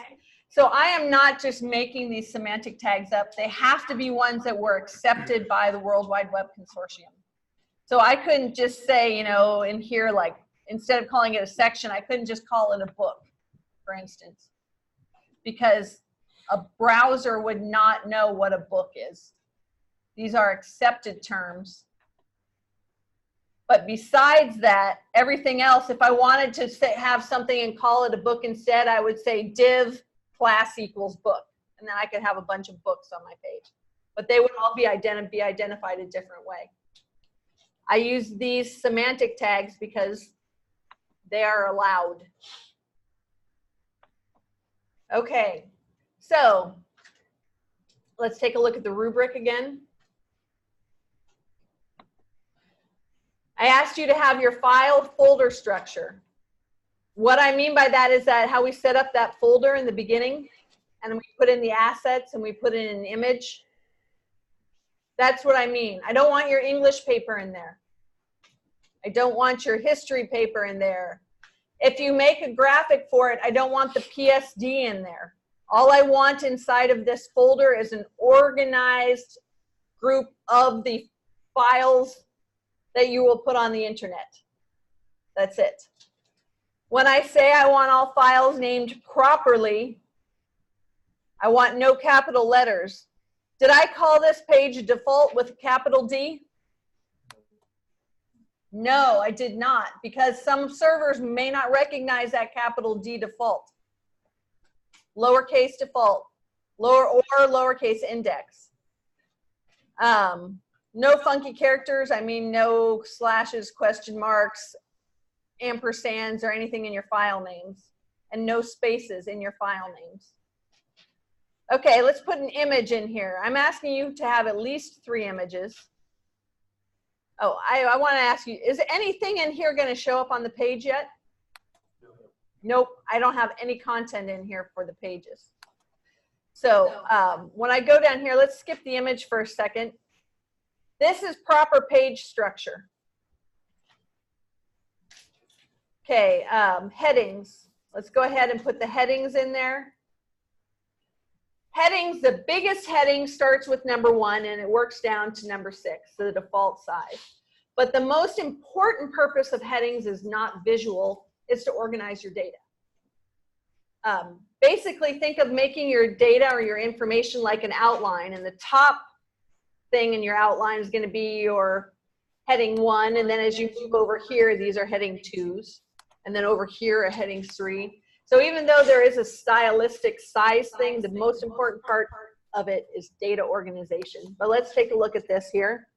So I am not just making these semantic tags up. They have to be ones that were accepted by the World Wide Web Consortium. So I couldn't just say, you know, in here, like, instead of calling it a section, I couldn't just call it a book, for instance, because a browser would not know what a book is. These are accepted terms. But besides that, everything else, if I wanted to say, have something and call it a book instead, I would say div class equals book. And then I could have a bunch of books on my page. But they would all be identified a different way. I use these semantic tags because they are allowed. Okay, so let's take a look at the rubric again. I asked you to have your file folder structure. What I mean by that is that how we set up that folder in the beginning, and we put in the assets and we put in an image. That's what I mean. I don't want your English paper in there. I don't want your history paper in there. If you make a graphic for it, I don't want the PSD in there. All I want inside of this folder is an organized group of the files that you will put on the internet. That's it. When I say I want all files named properly, I want no capital letters. Did I call this page default with a capital D? No, I did not, because some servers may not recognize that capital D default. Lowercase default, lowercase index. No funky characters, I mean no slashes, question marks, ampersands, or anything in your file names, and no spaces in your file names. Okay, let's put an image in here. I'm asking you to have at least 3 images. Oh, I want to ask you, is anything in here going to show up on the page yet? Nope, I don't have any content in here for the pages. So when I go down here, let's skip the image for a second. This is proper page structure. Okay, headings. Let's go ahead and put the headings in there. Headings, the biggest heading starts with number 1 and it works down to number 6, the default size. But the most important purpose of headings is not visual, it's to organize your data. Basically, think of making your data or your information like an outline, and the top thing in your outline is going to be your heading 1, and then as you move over here, these are heading 2s, and then over here are heading 3. So even though there is a stylistic size thing, the most important part of it is data organization. But let's take a look at this here.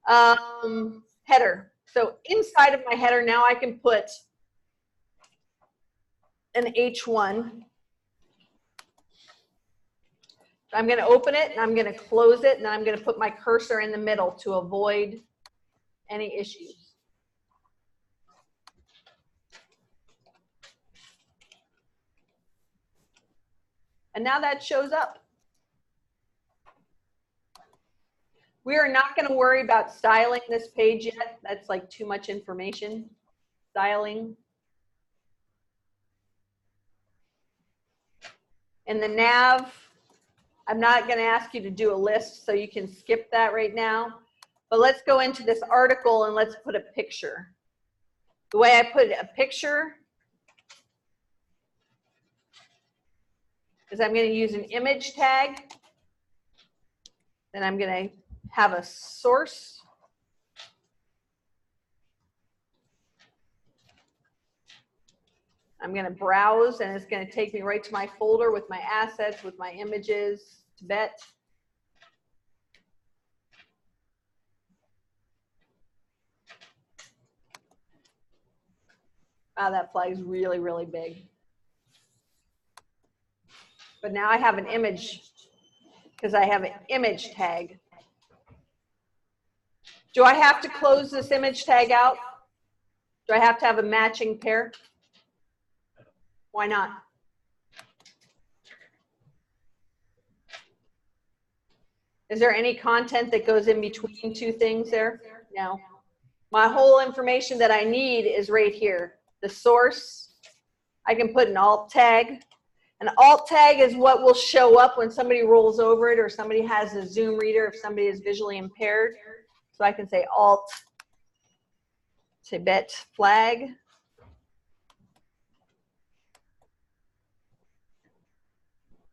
Header. So inside of my header now I can put an H1. I'm going to open it and I'm going to close it, and then I'm going to put my cursor in the middle to avoid any issues. And now that shows up. We are not going to worry about styling this page yet. That's like too much information. Styling. In the nav, I'm not going to ask you to do a list, so you can skip that right now. But let's go into this article and let's put a picture. The way I put a picture is I'm going to use an image tag. Then I'm going to have a source. I'm going to browse, and it's going to take me right to my folder with my assets, with my images, Tibet. Wow, that flag is really, really big. But now I have an image because I have an image tag. Do I have to close this image tag out? Do I have to have a matching pair? Why not? Is there any content that goes in between 2 things there? No. My whole information that I need is right here. The source, I can put an alt tag. An alt tag is what will show up when somebody rolls over it or somebody has a Zoom reader if somebody is visually impaired. So I can say alt Tibet flag.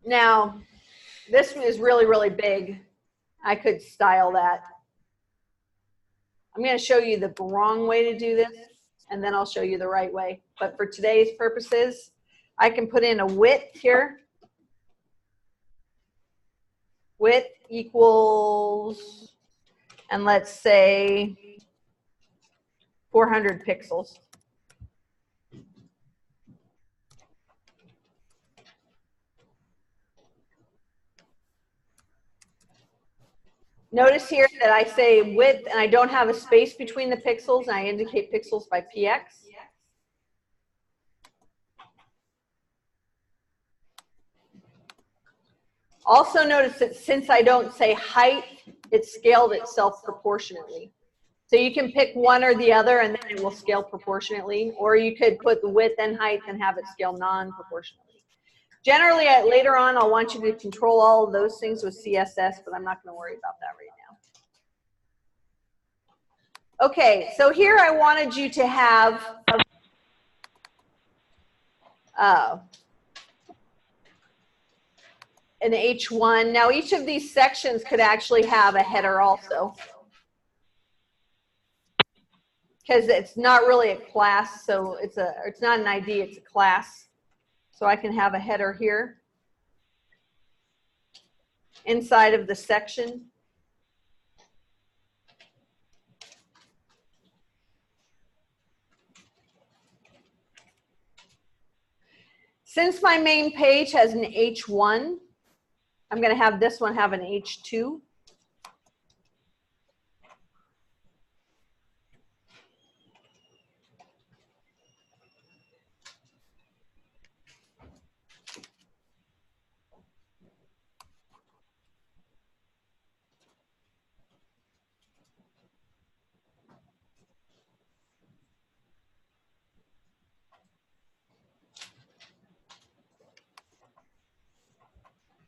Now, this is really, really big. I could style that. I'm going to show you the wrong way to do this, and then I'll show you the right way. But for today's purposes, I can put in a width here. Width equals, and let's say 400 pixels. Notice here that I say width and I don't have a space between the pixels, and I indicate pixels by px. Also notice that since I don't say height, it scaled itself proportionately. So you can pick one or the other and then it will scale proportionately, or you could put the width and height and have it scale non-proportionally. Generally, later on, I'll want you to control all of those things with CSS, but I'm not going to worry about that right now. Okay, so here I wanted you to have an H1. Now, each of these sections could actually have a header also, because it's not really a class, so it's not an ID, it's a class. So I can have a header here inside of the section. Since my main page has an H1, I'm going to have this one have an H2.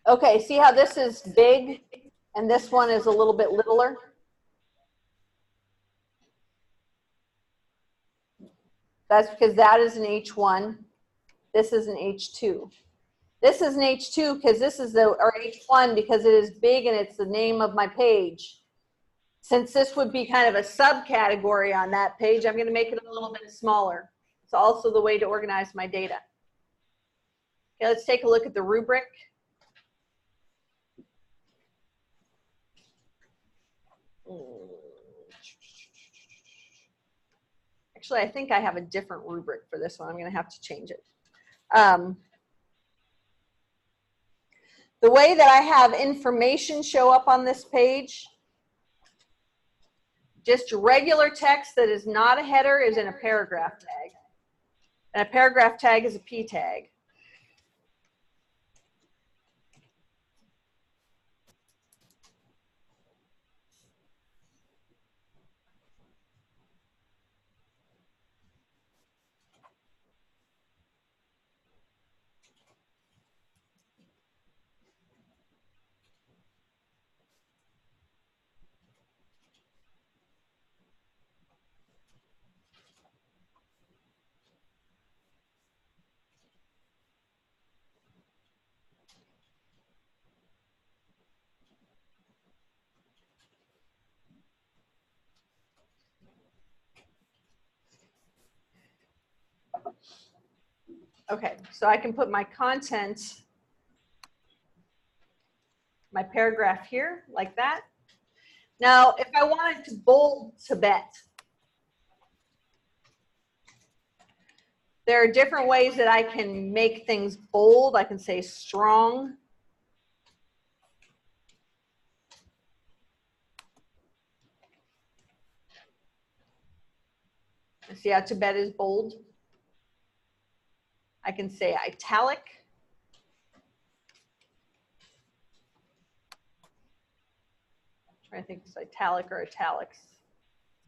Okay, see how this is big and this one is a little bit littler? That's because that is an H1. This is an H2. This is an H2 because this is or H1 because it is big and it's the name of my page. Since this would be kind of a subcategory on that page, I'm going to make it a little bit smaller. It's also the way to organize my data. Okay, let's take a look at the rubric. Actually, I think I have a different rubric for this one. I'm going to have to change it. The way that I have information show up on this page, just regular text that is not a header is in a paragraph tag. And a paragraph tag is a P tag. Okay, so I can put my content, my paragraph here, like that. Now, if I wanted to bold Tibet, there are different ways that I can make things bold. I can say strong. See how Tibet is bold? I can say italic. I'm trying to think if it's italic or italics.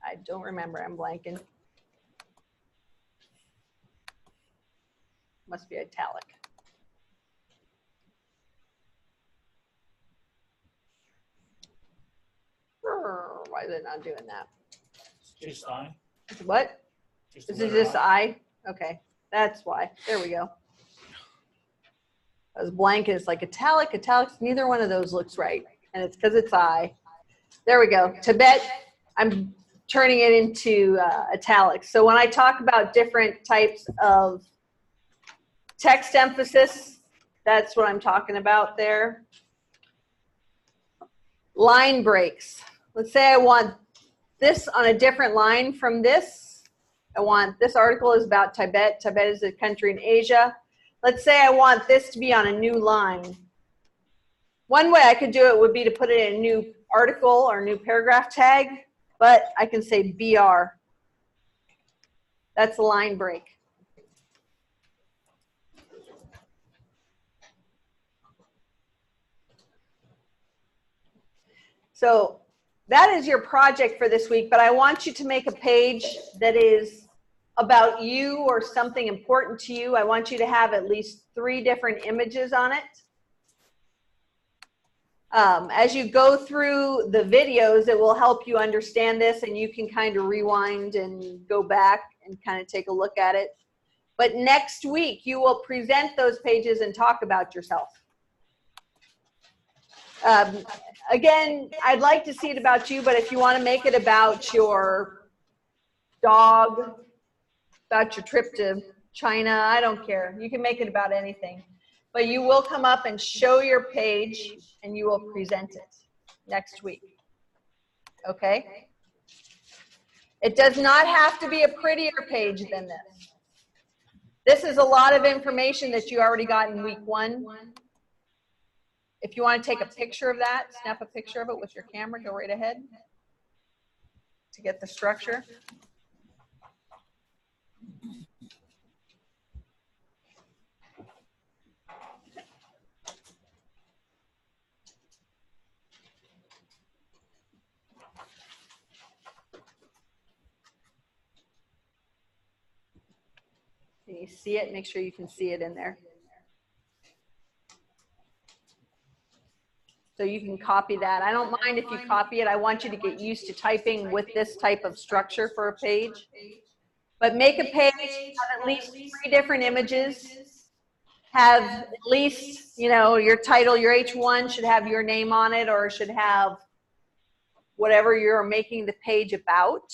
I don't remember, I'm blanking. Must be italic. Why is it not doing that? Just I. What? Just This is just I? Okay, that's why. There we go. I was blank and it's like italic, italics, neither one of those looks right. And it's because it's I. There we go. Tibet, I'm turning it into italics. So when I talk about different types of text emphasis, that's what I'm talking about there. Line breaks. Let's say I want this on a different line from this. I want this article is about Tibet. Tibet is a country in Asia. Let's say I want this to be on a new line. One way I could do it would be to put it in a new article or new paragraph tag, but I can say BR. That's a line break. So that is your project for this week, but I want you to make a page that is about you or something important to you. I want you to have at least 3 different images on it. As you go through the videos, it will help you understand this, and you can kind of rewind and go back and kind of take a look at it. But next week, you will present those pages and talk about yourself. Again, I'd like to see it about you, but if you want to make it about your dog, about your trip to China, I don't care. You can make it about anything. But you will come up and show your page, and you will present it next week. Okay? It does not have to be a prettier page than this. This is a lot of information that you already got in week 1. If you want to take a picture of that, snap a picture of it with your camera, go right ahead to get the structure. Can you see it? Make sure you can see it in there. So you can copy that. I don't mind if you copy it. I want you to get used to typing with this type of structure for a page. But make a page, have at least 3 different images. Have at least, you know, your title, your H1 should have your name on it, or should have whatever you're making the page about.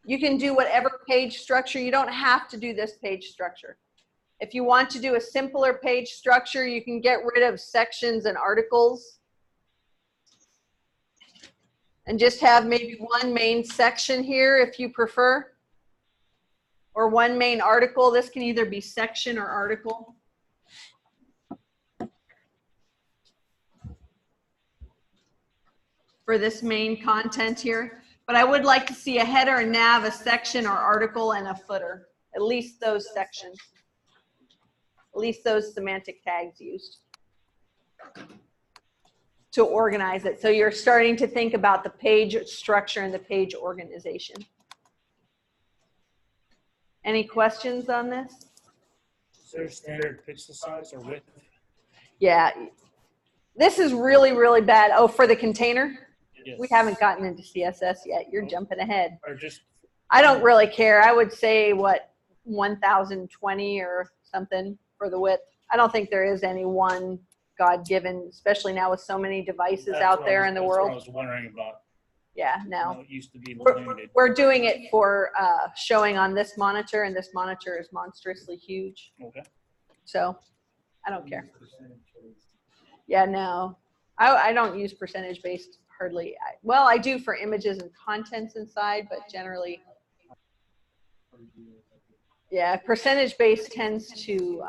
You can do whatever page structure. You don't have to do this page structure. If you want to do a simpler page structure, you can get rid of sections and articles and just have maybe 1 main section here if you prefer, or 1 main article. This can either be section or article. For this main content here. But I would like to see a header, a nav, a section or article, and a footer. At least those sections. At least those semantic tags used to organize it. So you're starting to think about the page structure and the page organization. Any questions on this? Is there standard pixel size or width? Yeah. This is really, really bad. Oh, for the container? Yes. We haven't gotten into CSS yet. You're jumping ahead. Or just, I don't really care. I would say, what, 1020 or something for the width. I don't think there is any one God-given, especially now with so many devices that's out what there I was- in the that's what world. I was wondering about. Yeah, You no. know, it used to be We're, limited. we're doing it for showing on this monitor, and this monitor is monstrously huge. Okay. So I don't care. Yeah, no. I don't use percentage-based hardly. Well, I do for images and contents inside, but generally, yeah, percentage-based tends to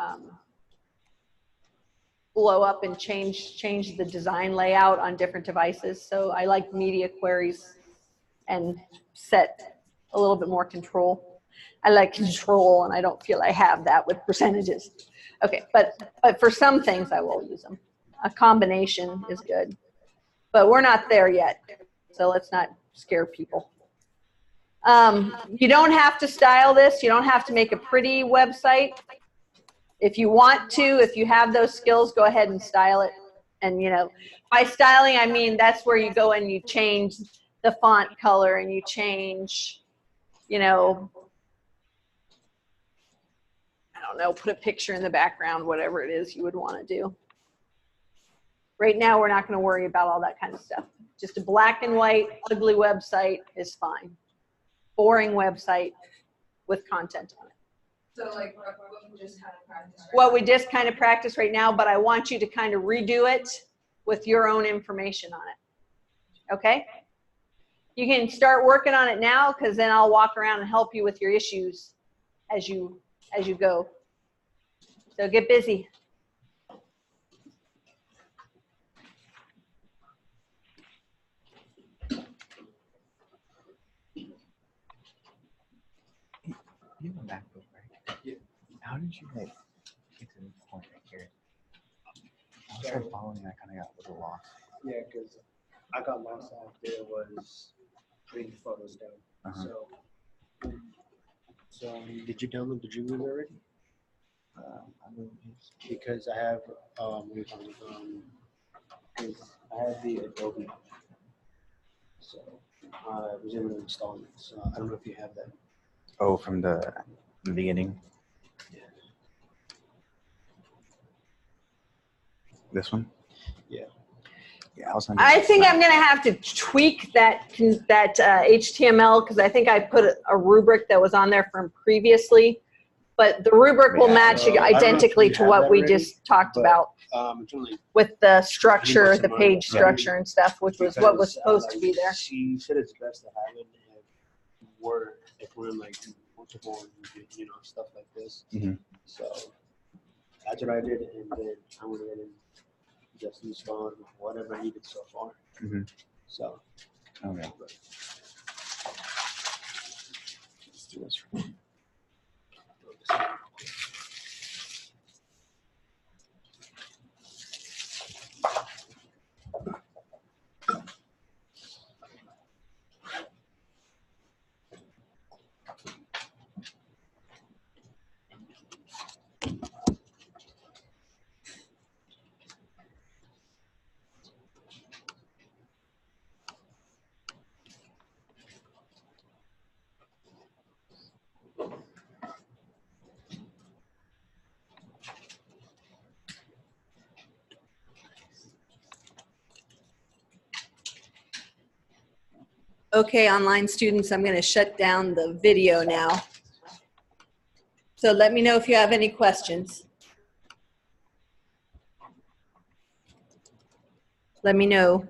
blow up and change the design layout on different devices. So I like media queries and set a little bit more control. I like control, and I don't feel I have that with percentages. Okay, but for some things I will use them. A combination is good, but we're not there yet, so let's not scare people. You don't have to style this. You don't have to make a pretty website. If you want to, if you have those skills, go ahead and style it. And, you know, by styling, I mean that's where you go and you change the font color and you change, you know, I don't know, put a picture in the background, whatever it is you would want to do. Right now, we're not going to worry about all that kind of stuff. Just a black and white, ugly website is fine. Boring website with content on it. So like what we just kind of practiced. What we just kind of practiced right now, but I want you to kind of redo it with your own information on it. Okay? You can start working on it now, because then I'll walk around and help you with your issues as you go. So get busy. You have a MacBook, right? Yeah. How did you like get to this point right here? started following and I kind of got a little lost. Yeah, because I got lost after it was putting the photos down. Uh-huh. So did you download the Dreamweaver already? I believe it's- Because I have what do you call it? I have the Adobe, so I was able to install it. So I don't know if you have that. Oh, from the beginning. This one? Yeah. Yeah, I was on. I think I'm gonna have to tweak that HTML because I think I put a rubric that was on there from previously. But the rubric will Yeah, match so I don't know if identically you to have what that we already, just talked but- about It's only with the structure, Pretty the much page yeah. structure and stuff, which was what was because, supposed to be there. She said it's best to have it if we're in like multiple, stuff like this. Mhm. So that's what I did, and then I went in and just installed whatever I needed so far. Mhm. So Okay. Let's do this. Okay, online students, I'm going to shut down the video now. So let me know if you have any questions. Let me know.